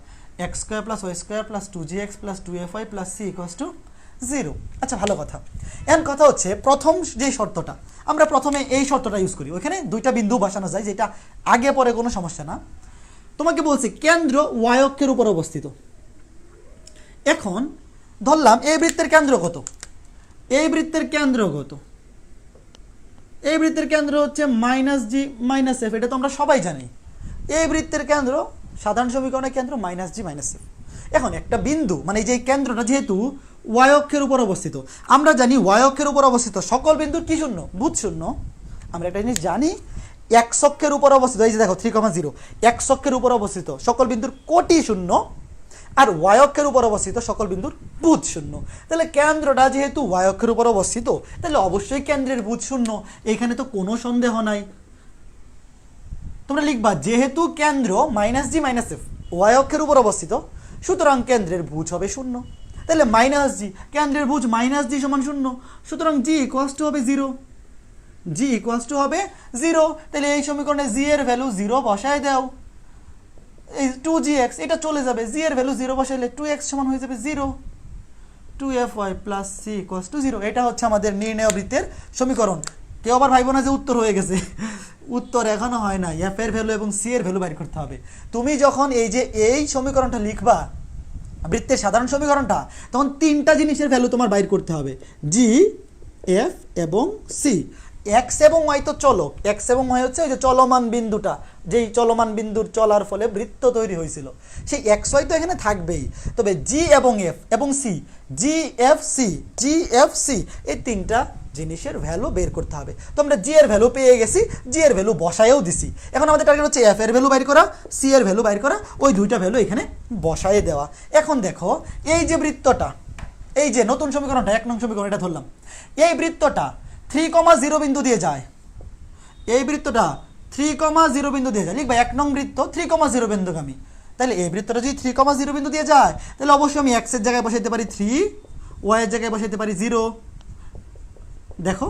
x square plus y square plus 2gx plus 2fy plus c equals to 0। আচ্ছা, ভালো কথা। এখন কথা হচ্ছে, প্রথম যে শর্তটা, আমরা প্রথমে এই শর্তটা ইউজ করি। ওখানে দুইটা বিন্দু বসানো যায়, যেটা আগে পরে কোনো সমস্যা না। তোমাকে বলছি কেন্দ্র y অক্ষের উপর অবস্থিত। এখন ধরলাম এই বৃত্তের কেন্দ্র কত? এই বৃত্তের কেন্দ্র কত? এই বৃত্তের কেন্দ্র হচ্ছে -g - f, এটা তো আমরা সবাই জানি। এই বৃত্তের কেন্দ্র, সাধারণ সমীকরণের কেন্দ্র -g - f। এখন একটা বিন্দু, মানে এই যে কেন্দ্রটা যেহেতু y অক্ষের উপর অবস্থিত, আমরা জানি y অক্ষের উপর অবস্থিত সকল বিন্দুর কি শূন্য? বুধ শূন্য। আমরা একটা জিনিস জানি, x অক্ষের উপর অবস্থিত, এই যে দেখো 3,0, x অক্ষের উপর অবস্থিত সকল বিন্দুর কোটি শূন্য, আর y অক্ষের উপর অবস্থিত সকল বিন্দুর বুধ শূন্য। তাহলে কেন্দ্রটা যেহেতু y অক্ষের উপর অবস্থিত, তাহলে অবশ্যই কেন্দ্রের বুধ শূন্য, এখানে তো কোনো সন্দেহ নাই। তোমরা লিখবা যেহেতু কেন্দ্র -g - f y অক্ষের উপর অবস্থিত, সুতরাং কেন্দ্রের ভুজ হবে শূন্য। তাহলে -g, কেন্দ্রের ভুজ -g সমান শূন্য, সুতরাং g ইকুয়ালস টু হবে 0। g ইকুয়ালস টু হবে 0। তাহলে এই সমীকরণে g এর ভ্যালু 0 বসায় দাও, এই 2gx এটা চলে যাবে, g এর ভ্যালু 0 বসাইলে 2x সমান হয়ে যাবে 0, 2fy plus c equals to 0। এটা হচ্ছে আমাদের নির্ণয় বৃত্তের সমীকরণ। কেউ আবার ভাইব না যে উত্তর হয়ে গেছে, উত্তর এখনো হয় না। f এর ভ্যালু এবং c এর ভ্যালু বের করতে হবে। তুমি যখন এই সমীকরণটা লিখবা, বৃত্তের সাধারণ সমীকরণটা, তখন তিনটা জিনিসের ভ্যালু তোমার বাইর করতে হবে, g, f এবং c। x এবং y তো চলক, x এবং y হচ্ছে ওই যে চলমান বিন্দুটা, যেই চলমান বিন্দুর চলার ফলে বৃত্ত তৈরি হয়েছিল, সেই x y তো এখানে থাকবেই। তবে g এবং f এবং c, g f c এই তিনটা জিনিসের ভ্যালু বের করতে হবে। তো আমরা জি এর ভ্যালু পেয়ে গেছি, জি এর ভ্যালু বসায়ও দিছি। এখন আমাদের টার্গেট হচ্ছে এফ এর ভ্যালু বাইর করা, সি এর ভ্যালু বাইর করা, ওই দুইটা ভ্যালু এখানে বসায় দেওয়া। এখন দেখো এই যে বৃত্তটা, এই যে নতুন সমীকরণটা 1 নং সমীকরণ, এটা ধরলাম, এই বৃত্তটা 3,0 বিন্দু দিয়ে যায়, এই বৃত্তটা 3,0 বিন্দু দিয়ে যায়। লিখবা 1 নং বৃত্ত 3,0 বিন্দুগামী। তাহলে এই বৃত্তটা যদি 3,0 বিন্দু দিয়ে যায়, তাহলে অবশ্যই আমি এক্স এর জায়গায় বসাইতে পারি 3, ওয়াই এর জায়গায় বসাইতে পারি 0। দেখো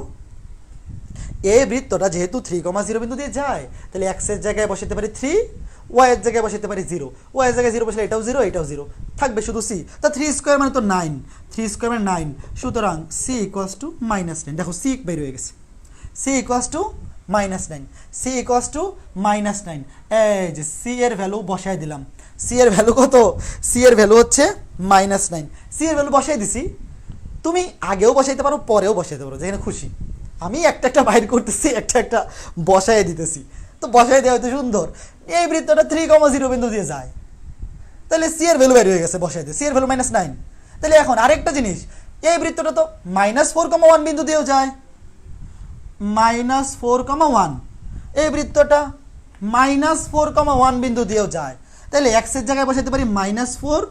এই বৃত্তটা যেহেতু 3,0 বিন্দু দিয়ে যায়, তাহলে এক্স এর জায়গায় বসাইতে পারি 3, ওয়াই এর জায়গায় বসাইতে পারি 0, ওয়াই এর জায়গায় 0 বসালে এটাও 0, এটাও 0 থাকবে, শুধু সি। তা 3 স্কোয়ার মানে তো 9, 3 স্কোয়ার মানে 9, সুতরাং সি ইকুয়ালস টু -9। দেখো সি বের হয়ে গেছে, c equals to -9, c equals to -9। এই যে সি এর ভ্যালু বসাই দিলাম। সি এর ভ্যালু কত? সি এর ভ্যালু হচ্ছে -9। সি এর ভ্যালু বসাই দিছি, তুমি আগেও বসাইতে পারো, পরেও বসাইতে পারো, যেখানে খুশি। আমি একটা একটা বাইর করতেছি, একটা একটা বসাই দিতেছি। তো বসাই দেওয়া হয়তো সুন্দর, এই বৃত্তটা 3,0 বিন্দু দিয়ে যায়, তাহলে সি এর ভ্যালু বের হয়ে গেছে, বসাই দিয়ে সি এর ভ্যালু -9। তাহলে এখন আরেকটা জিনিস, এই বৃত্তটা তো -4,1 বিন্দু দিয়েও যায়, -4,1, এই বৃত্তটা -4,1 বিন্দু দিয়েও যায়, তাহলে x এর জায়গায় বসাইতে পারি -4,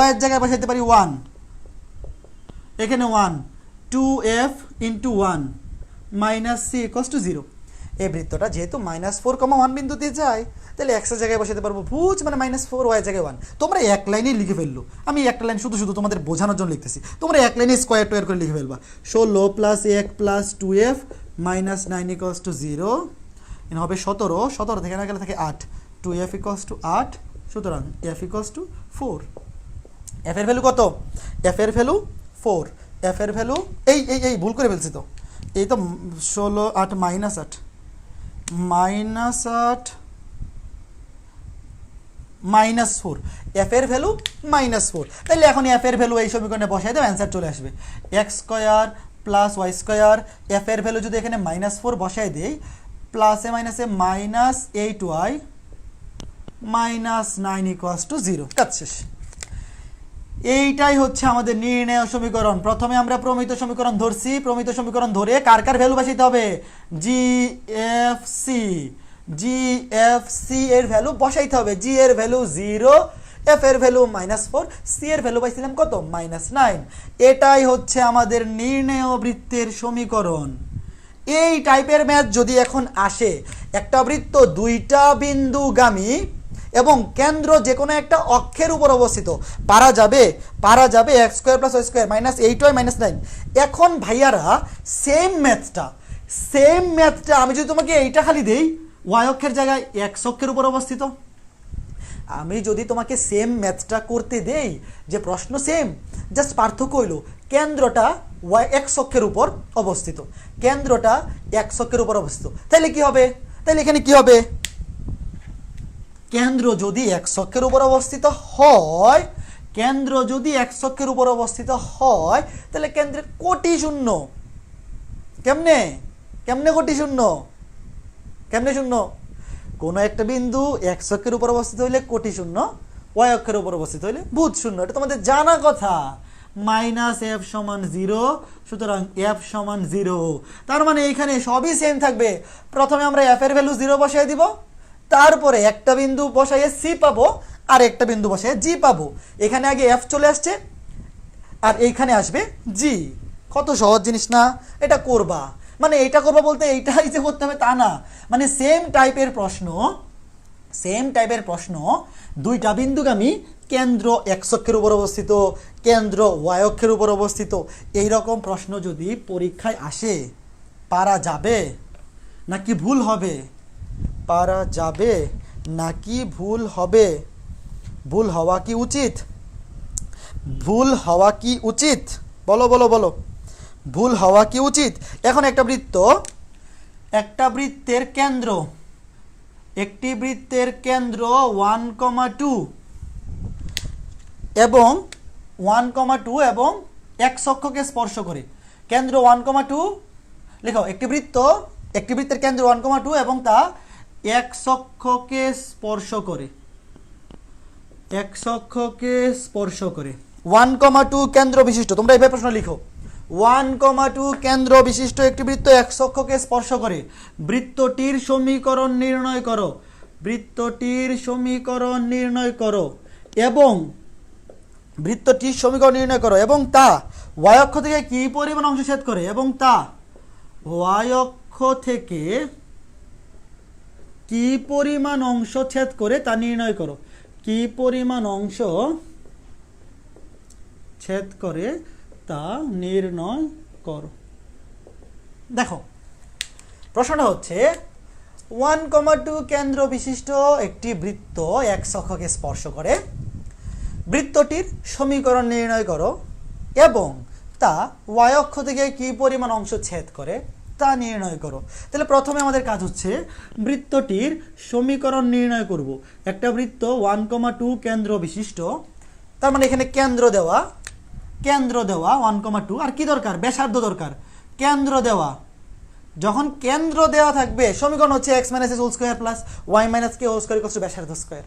y এর জায়গায় বসাইতে পারি 1, এখানে 1, 2f × 1 - c = 0। এই বৃত্তটা যেহেতু -4,1 বিন্দু দিয়ে যায়, তাহলে x এর জায়গায় বসাতে পারবো ভুজ মানে -4, y এর জায়গায় 1। তোমরা এক লাইনেই লিখে ফেললো, আমি একটা লাইন শুধু শুধু তোমাদের বোঝানোর জন্য লিখতেছি, তোমরা এক লাইনে স্কোয়ার টোয়ার করে লিখে ফেলবা। 16 + 1 + 2f - 9 = 0, এখানে হবে 17, 17 থেকে না গেলে থাকে 8, 2f = 8, সুতরাং f = 4। f এর ভ্যালু কত? f এর ভ্যালু 4, f এর ভ্যালু এই ভুল করে ফেলছি তো, এই তো 16, 8 - 8 -4, f এর ভ্যালু -4। তাহলে এখন f এর ভ্যালু এই সমীকরণে বসাই দাও, অ্যান্সার চলে আসবে x² + y²। f এর ভ্যালু যদি এখানে -4 বসাই দেই, প্লাসে মাইনাসে -8y - 9 = 0। কাজ শেষ। এইটাই হচ্ছে আমাদের নির্ণয় সমীকরণ। প্রথমে আমরা প্রমিত সমীকরণ ধরছি, প্রমিত সমীকরণ ধরে কার কার ভ্যালু বসাইতে হবে? GFC এর ভ্যালু বসাইতে হবে। জি এর ভ্যালু 0, এফ এর ভ্যালু -4, সি এর ভ্যালু পাইছিলাম কত? -9। এটাই হচ্ছে আমাদের নির্ণয় বৃত্তের সমীকরণ। এই টাইপের ম্যাথ যদি এখন আসে, একটা বৃত্ত দুইটা বিন্দুগামী এবং কেন্দ্র যে কোনো একটা অক্ষের উপর অবস্থিত, পারা যাবে x² + y² -8y - 9। এখন ভাইয়ারা সেম ম্যাথটা আমি যদি তোমাকে এইটা খালি দেই, y অক্ষের জায়গায় x অক্ষের উপর অবস্থিত, আমি যদি তোমাকে সেম ম্যাথটা করতে দেই, যে প্রশ্ন সেম, জাস্ট পার্থক্য হইল কেন্দ্রটা x অক্ষের উপর অবস্থিত, কেন্দ্রটা x অক্ষের উপর অবস্থিত, তাহলে কি হবে? তাহলে এখানে কি হবে? কেন্দ্র যদি x অক্ষের উপর অবস্থিত হয়, তাহলে কেন্দ্রের কোটি শূন্য। কেমনে কোটি শূন্য? কোনো একটা বিন্দু x অক্ষের উপর অবস্থিত হইলে কোটি শূন্য, y অক্ষের উপর অবস্থিত হইলে ভূত শূন্য। এটা তোমাদের জানা কথা। -f = 0, সুতরাং f = 0। তার মানে এইখানে সবই সেম থাকবে। প্রথমে আমরা f এর ভ্যালু 0 বসাই দিব, তারপরে একটা বিন্দু বসাইয়ে c পাবো, আর একটা বিন্দু বসাইয়ে g পাবো। এখানে আগে f চলে আসছে, আর এইখানে আসবে g। কত সহজ জিনিস না? এটা করবা, মানে এইটা করবা বলতে এইটাই যে করতে হবে তা না, মানে সেম টাইপের প্রশ্ন, দুইটা বিন্দুগামী, কেন্দ্র x অক্ষের উপর অবস্থিত, কেন্দ্র y অক্ষের উপর অবস্থিত, এই রকম প্রশ্ন যদি পরীক্ষায় আসে, পারা যাবে নাকি ভুল হবে? পারা যাবে নাকি ভুল হবে? ভুল হওয়া কি উচিত? বলো। ভুল হওয়া কি উচিত? এখন একটি বৃত্তের কেন্দ্র 1,2 এবং 1,2 x অক্ষকে স্পর্শ করে। কেন্দ্র 1,2 লেখো, একটি বৃত্তের কেন্দ্র 1,2 এবং তা x অক্ষকে স্পর্শ করে। 1,2 কেন্দ্র বিশিষ্ট, তোমরা এইভাবে প্রশ্ন লিখো, 1,2 কেন্দ্র বিশিষ্ট একটি বৃত্ত x অক্ষকে স্পর্শ করে। বৃত্তটির সমীকরণ নির্ণয় করো এবং তা y অক্ষ থেকে কি পরিমাণ অংশ ছেদ করে, তা নির্ণয় করো। কি পরিমাণ অংশ ছেদ করে তা নির্ণয় করো। দেখো, প্রশ্নটা হচ্ছে 1,2 কেন্দ্র বিশিষ্ট একটি বৃত্ত x অক্ষকে স্পর্শ করে, বৃত্তটির সমীকরণ নির্ণয় করো এবং তা y অক্ষ থেকে কি পরিমাণ অংশ ছেদ করে তা নির্ণয় করো। তাহলে প্রথমে আমাদের কাজ হচ্ছে বৃত্তটির সমীকরণ নির্ণয় করব। একটা বৃত্ত 1,2 কেন্দ্র বিশিষ্ট, তার মানে এখানে কেন্দ্র দেওয়া 1,2, আর কি দরকার? ব্যাসার্ধ দরকার। কেন্দ্র দেওয়া যখন কেন্দ্র দেওয়া থাকবে সমীকরণ হচ্ছে x minus s whole square plus y minus k whole square equal to ব্যাসার্ধ স্কোয়ার।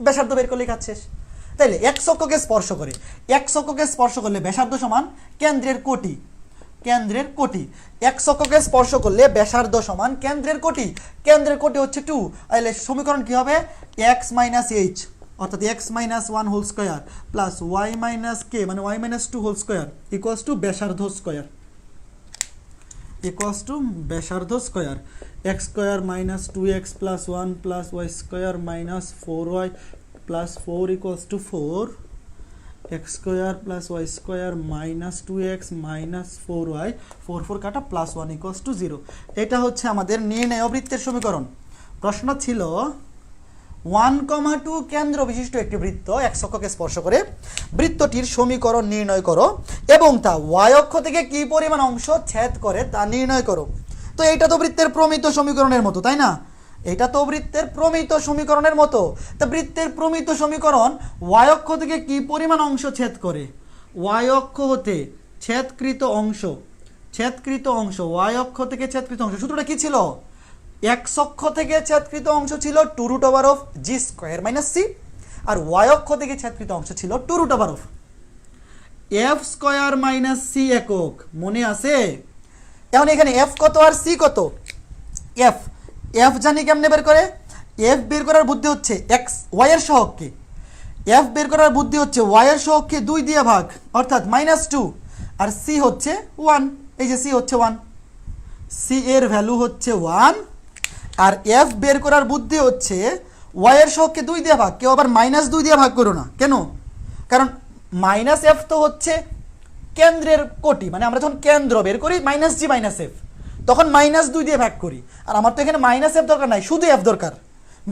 ব্যাসার্ধ বের করলে কাজ শেষ। তাইলে x অক্ষকে স্পর্শ করে, x অক্ষকে স্পর্শ করলে ব্যাসার্ধ সমান কেন্দ্রের কোটি, কেন্দ্রের কোটি। x অক্ষকে স্পর্শ করলে ব্যাসার্ধ সমান কেন্দ্রের কোটি, কেন্দ্রের কোটি হচ্ছে 2। তাহলে সমীকরণ কি হবে? x মাইনাস এইচ অর্থাৎ x minus 1 whole square plus y minus k মানে y minus 2 whole square equals to ব্যাসার্ধ স্কোয়ার, ইকুয়ালস টু ব্যাসার্ধ square. x square minus 2x plus 1 plus y square minus 4y plus 4 equals to 4, x square plus y square minus 2x minus 4y, 4 4 কাটা প্লাস 1 ইকুয়ালস টু 0। এটা হচ্ছে আমাদের নির্ণয় বৃত্তের সমীকরণ। প্রশ্ন ছিল 1,2 কেন্দ্র বিশিষ্ট একটি বৃত্ত x অক্ষকে স্পর্শ করে, বৃত্তটির সমীকরণ নির্ণয় করো এবং তা y অক্ষ থেকে কি পরিমাণ অংশ ছেদ করে তা নির্ণয় করো। তো এটা তো বৃত্তের প্রমিত সমীকরণের মতো, তাই না? এটা তো বৃত্তের প্রমিত সমীকরণের মতো। তা বৃত্তের প্রমিত সমীকরণ y অক্ষ থেকে কি পরিমাণ অংশ ছেদ করে? y অক্ষ হতে ছেদকৃত অংশ, ছেদকৃত অংশ y অক্ষ থেকে ছেদকৃত অংশ সূত্রটা কি ছিল? x অক্ষ থেকে ছেদকৃত অংশ ছিল 2√of g square minus c, আর y অক্ষ থেকে ছেদকৃত অংশ ছিল 2√of f square minus c একক। মনে আছে? এখন এখানে f কত আর c কত? f জানি কেমনে বের করে? f বের করার বুদ্ধি হচ্ছে x y এর সহগকে, f বের করার বুদ্ধি হচ্ছে y এর সহগকে 2 দিয়ে ভাগ অর্থাৎ -2, আর c হচ্ছে 1। এই যে c হচ্ছে 1, c এর ভ্যালু হচ্ছে 1। আর f বের করার বুদ্ধি হচ্ছে y এর সহগকে 2 দিয়ে ভাগ। কেউ আবার -2 দিয়ে ভাগ করো না, কেন? কারণ -f তো হচ্ছে কেন্দ্রের কোটি, মানে আমরা যখন কেন্দ্র বের করি -g -f তখন -2 দিয়ে ভাগ করি। আর আমার তো এখানে -f দরকার নাই, শুধু f দরকার।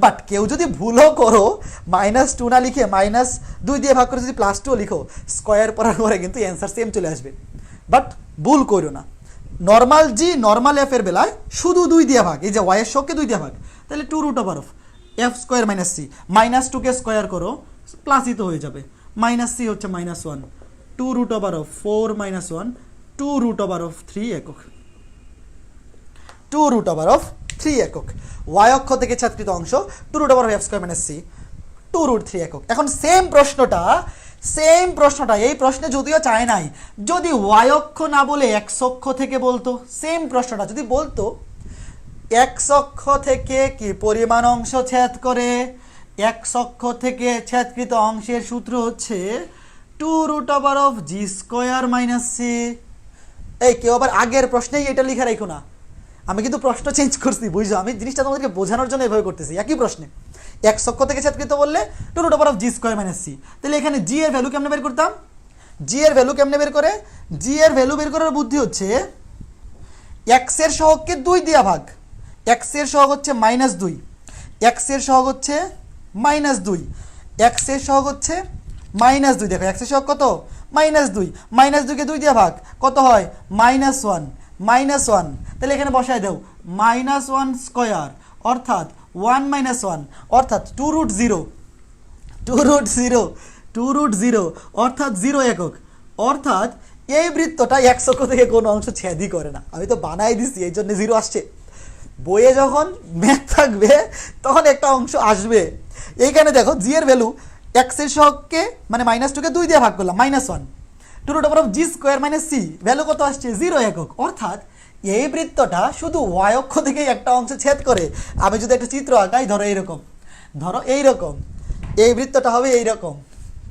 বাট কেউ যদি ভুলও করো -2 না লিখে -2 দিয়ে ভাগ করে যদি +2 লিখো, স্কয়ার করার পরে কিন্তু অ্যান্সার সেম চলে আসবে। বাট ভুল করো না। নর্মাল জি নর্মাল এফ এর বেলায় শুধু 2 দিয়ে ভাগ, এই যে y এর সহগকে 2 দিয়ে ভাগ, তাহলে 2√of f square minus c, -2 কে স্কয়ার করো প্লাসই তো হয়ে যাবে, -c হচ্ছে -1, 2√of 4 - 1, 2√of 3 একক, 2√of 3 একক। y অক্ষ থেকে ছেদকৃত অংশ 2√of f square minus c, 2√3 একক। এখন সেম প্রশ্নটা এই প্রশ্নে যদিও চায় নাই, যদি y অক্ষ না বলে x অক্ষ থেকে বলতো, সেম প্রশ্নটা যদি বলতো x অক্ষ থেকে কি পরিমাণ অংশ ছেদ করে, x অক্ষ থেকে ছেদকৃত অংশের সূত্র হচ্ছে 2√of g square minus c। এই কেউ আবার আগের প্রশ্নেই এটা লিখে রাখো না, আমি কিন্তু প্রশ্ন চেঞ্জ করছি, বুঝছো? আমি জিনিসটা তোমাদেরকে বোঝানোর জন্য এভাবে করতেছি। একই প্রশ্নে x অক্ষ থেকে ছেদকৃত বললে 2√of g square minus c। তাহলে এখানে g এর ভ্যালু কেমনে বের করতাম? g এর ভ্যালু কেমনে বের করে? g এর ভ্যালু বের করার বুদ্ধি হচ্ছে x এর সহগকে 2 দিয়ে ভাগ, x এর সহগ হচ্ছে -2, x এর সহগ হচ্ছে -2, x এর সহগ হচ্ছে -2। দেখো x এর সহগ কত? -2, -2 কে 2 দিয়ে ভাগ কত হয়? -1, তাহলে এখানে বসায় দাও -1 স্কয়ার অর্থাৎ 1 - 1 অর্থাৎ 2√0 অর্থাৎ 0 একক। অর্থাৎ এই বৃত্তটা x অক্ষ থেকে কোনো অংশ ছেদই করে না। আমি তো বানাই দিছি, এই জন্য 0 আসছে। বইয়ে যখন ম্যাথ থাকবে তখন একটা অংশ আসবে। এইখানে দেখো g এর ভ্যালু x এর সহগকে মানে -2 কে 2 দিয়ে ভাগ করলাম, -1, 2√of g square minus c, value কত আসছে? 0 একক। অর্থাৎ এই বৃত্তটা শুধু y অক্ষ থেকে একটা অংশ ছেদ করে। আমি যদি একটা চিত্র আঁকাই, ধরো এইরকম, এই বৃত্তটা হবে এইরকম।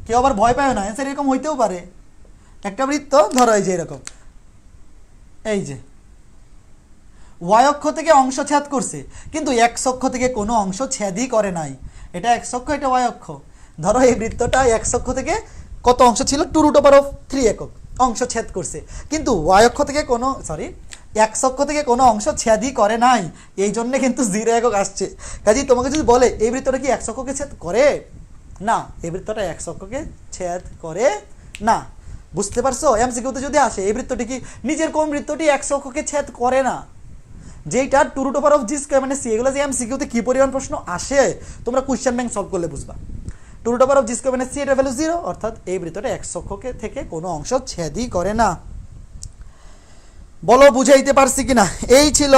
কেউ আবার ভয় পায় না, অ্যান্সার এরকম হইতেও পারে। একটা বৃত্ত ধরো এই যে এরকম, এই যে y অক্ষ থেকে অংশ ছেদ করছে, কিন্তু x অক্ষ থেকে কোনো অংশ ছেদই করে নাই। এটা x অক্ষ, এটা y অক্ষ। ধরো এই বৃত্তটা x অক্ষ থেকে কত অংশ ছিল? 2√of 3 একক অংশ ছেদ করছে, কিন্তু y অক্ষ থেকে কোনো x অক্ষ থেকে কোনো অংশ ছেদই করে নাই, এই জন্য কিন্তু 0 একক আসছে। কাজেই তোমাকে যদি বলে এই বৃত্তটা কি x অক্ষকে ছেদ করে, না, এই বৃত্তটা x অক্ষকে ছেদ করে না। বুঝতে পারছো? এমসিকিউতে যদি আসে এই বৃত্তটি কি নিজের কোন বৃত্তটি x অক্ষকে ছেদ করে না, যেটা 2√of g স্কয়ার মানে c, এগুলো যে এমসিকিউতে কি পরিমাণ প্রশ্ন আসে তোমরা কোশ্চেন ব্যাংক সলভ করলে বুঝবা। 2√of g স্কয়ার মানে c, এর ভ্যালু 0, অর্থাৎ এই বৃত্তটা x অক্ষকে থেকে কোনো অংশ ছেদই করে না। বলো বুঝাইতে পারছি কিনা? এই ছিল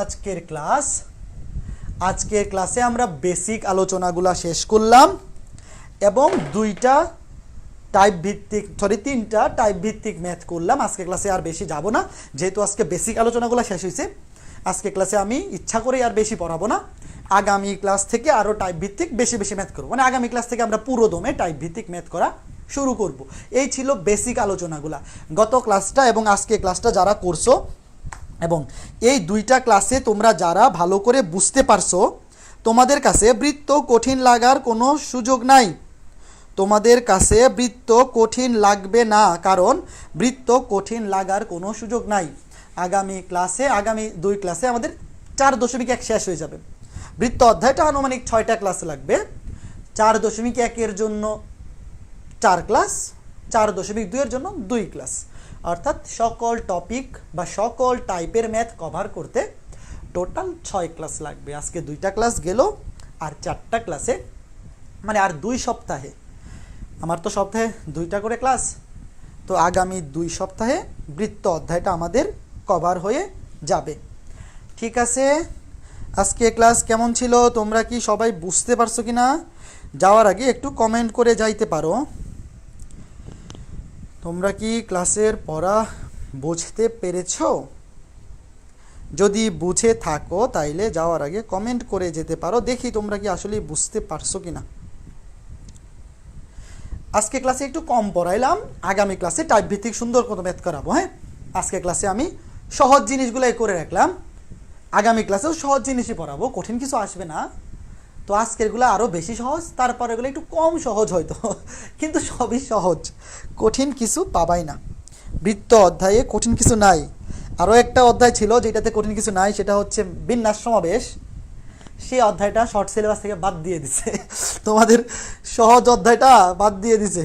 আজকের ক্লাস, আজকের ক্লাসে আমরা বেসিক আলোচনাগুলা শেষ করলাম এবং তিনটা টাইপ ভিত্তিক ম্যাথ করলাম। আজকে ক্লাসে আর বেশি যাব না, যেহেতু আজকে বেসিক আলোচনাগুলো শেষ হয়েছে। আজকে ক্লাসে আমি ইচ্ছা করে আর বেশি পড়াবো না, আগামী ক্লাস থেকে আরও টাইপ ভিত্তিক বেশি ম্যাথ করবো, মানে আগামী ক্লাস থেকে আমরা পুরো দমে টাইপ ভিত্তিক ম্যাথ করা শুরু করব। এই ছিল বেসিক আলোচনাগুলা। গত ক্লাসটা এবং আজকে ক্লাসটা যারা করছো এবং এই দুইটা ক্লাসে তোমরা যারা ভালো করে বুঝতে পারছো, তোমাদের কাছে বৃত্ত কঠিন লাগার কোনো সুযোগ নাই, তোমাদের কাছে বৃত্ত কঠিন লাগবে না, কারণ বৃত্ত কঠিন লাগার কোনো সুযোগ নাই। আগামী দুই ক্লাসে আমাদের 4.1 শেষ হয়ে যাবে। বৃত্ত অধ্যায়টা আনুমানিক 6টা ক্লাস লাগবে। 4.1 এর জন্য 4 ক্লাস, 4.2 এর জন্য 2 ক্লাস, অর্থাৎ সকল টপিক বা সকল টাইপের ম্যাথ কভার করতে টোটাল 6 ক্লাস লাগবে। আজকে 2টা ক্লাস গেল, আর 4টা ক্লাসে মানে আর 2 সপ্তাহে, আমার তো সপ্তাহে 2টা করে ক্লাস, তো আগামী 2 সপ্তাহে বৃত্ত অধ্যায়টা আমাদের কভার হয়ে যাবে। ঠিক আছে, আজকে ক্লাস কেমন ছিল? তোমরা কি সবাই বুঝতে পারছো কিনা? যাওয়ার আগে একটু কমেন্ট করে যাইতে পারো। তোমরা কি ক্লাসের পড়া বুঝতে পেরেছো? যদি বুঝে থাকো তাইলে যাওয়ার আগে কমেন্ট করে যেতে পারো, দেখি তোমরা কি আসলে বুঝতে পারছো কিনা। আজকে ক্লাসে একটু কম পড়াইলাম, আগামী ক্লাসে টাইপ ভিত্তিক সুন্দর কোনো ম্যাথ করাবো। হ্যাঁ, আজকে ক্লাসে আমি সহজ জিনিসগুলাই করে রাখলাম, আগামী ক্লাসেও সহজ জিনিসই পড়াবো, কঠিন কিছু আসবে না। তো আজকেরগুলো আরও বেশি সহজ, তারপরে এগুলো একটু কম সহজ হয়তো, কিন্তু সবই সহজ, কঠিন কিছু পাবাই না। বৃত্ত অধ্যায়ে কঠিন কিছু নাই। আরও একটা অধ্যায় ছিল যেটাতে কঠিন কিছু নাই, সেটা হচ্ছে বিন্যাস সমাবেশ। সেই অধ্যায়টা শর্ট সিলেবাস থেকে বাদ দিয়ে দিছে, তোমাদের সহজ অধ্যায়টা বাদ দিয়ে দিছে।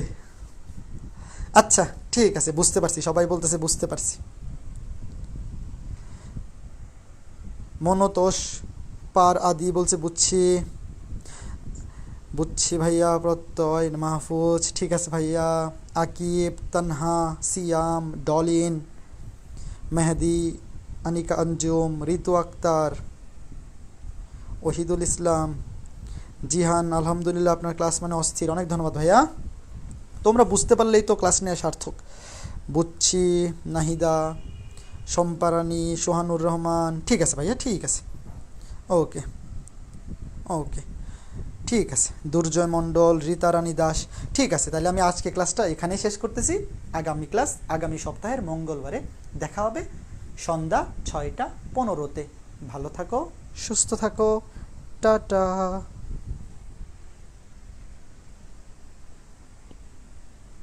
আচ্ছা ঠিক আছে, বুঝতে পারছি, সবাই বলতেছে বুঝতে পারছি। মনতোষ পার আদি বলছে বুঝছি ভাইয়া। প্রত্যয় মাহফুজ, ঠিক আছে ভাইয়া। আকিব, তানহা, সিয়াম, ডলিন, মেহেদি, আনিকা আঞ্জুম, ঋতু আক্তার, ওহিদুল ইসলাম, জিহান, আলহামদুলিল্লাহ আপনার ক্লাস মানে অস্থির, অনেক ধন্যবাদ ভাইয়া। তোমরা বুঝতে পারলেই তো ক্লাস নেওয়া সার্থক। বুঝছি, নাহিদা, সম্পারানি, সোহানুর রহমান, ঠিক আছে ভাইয়া, ঠিক আছে, ওকে ওকে, ঠিক আছে। দুর্জয় মণ্ডল, রীতা রানী দাস, ঠিক আছে। তাহলে আমি আজকে ক্লাসটা এখানেই শেষ করতেছি। আগামী সপ্তাহের মঙ্গলবারে দেখা হবে সন্ধ্যা 6:15-তে। ভালো থাকো, সুস্থ থাকো, টাটা।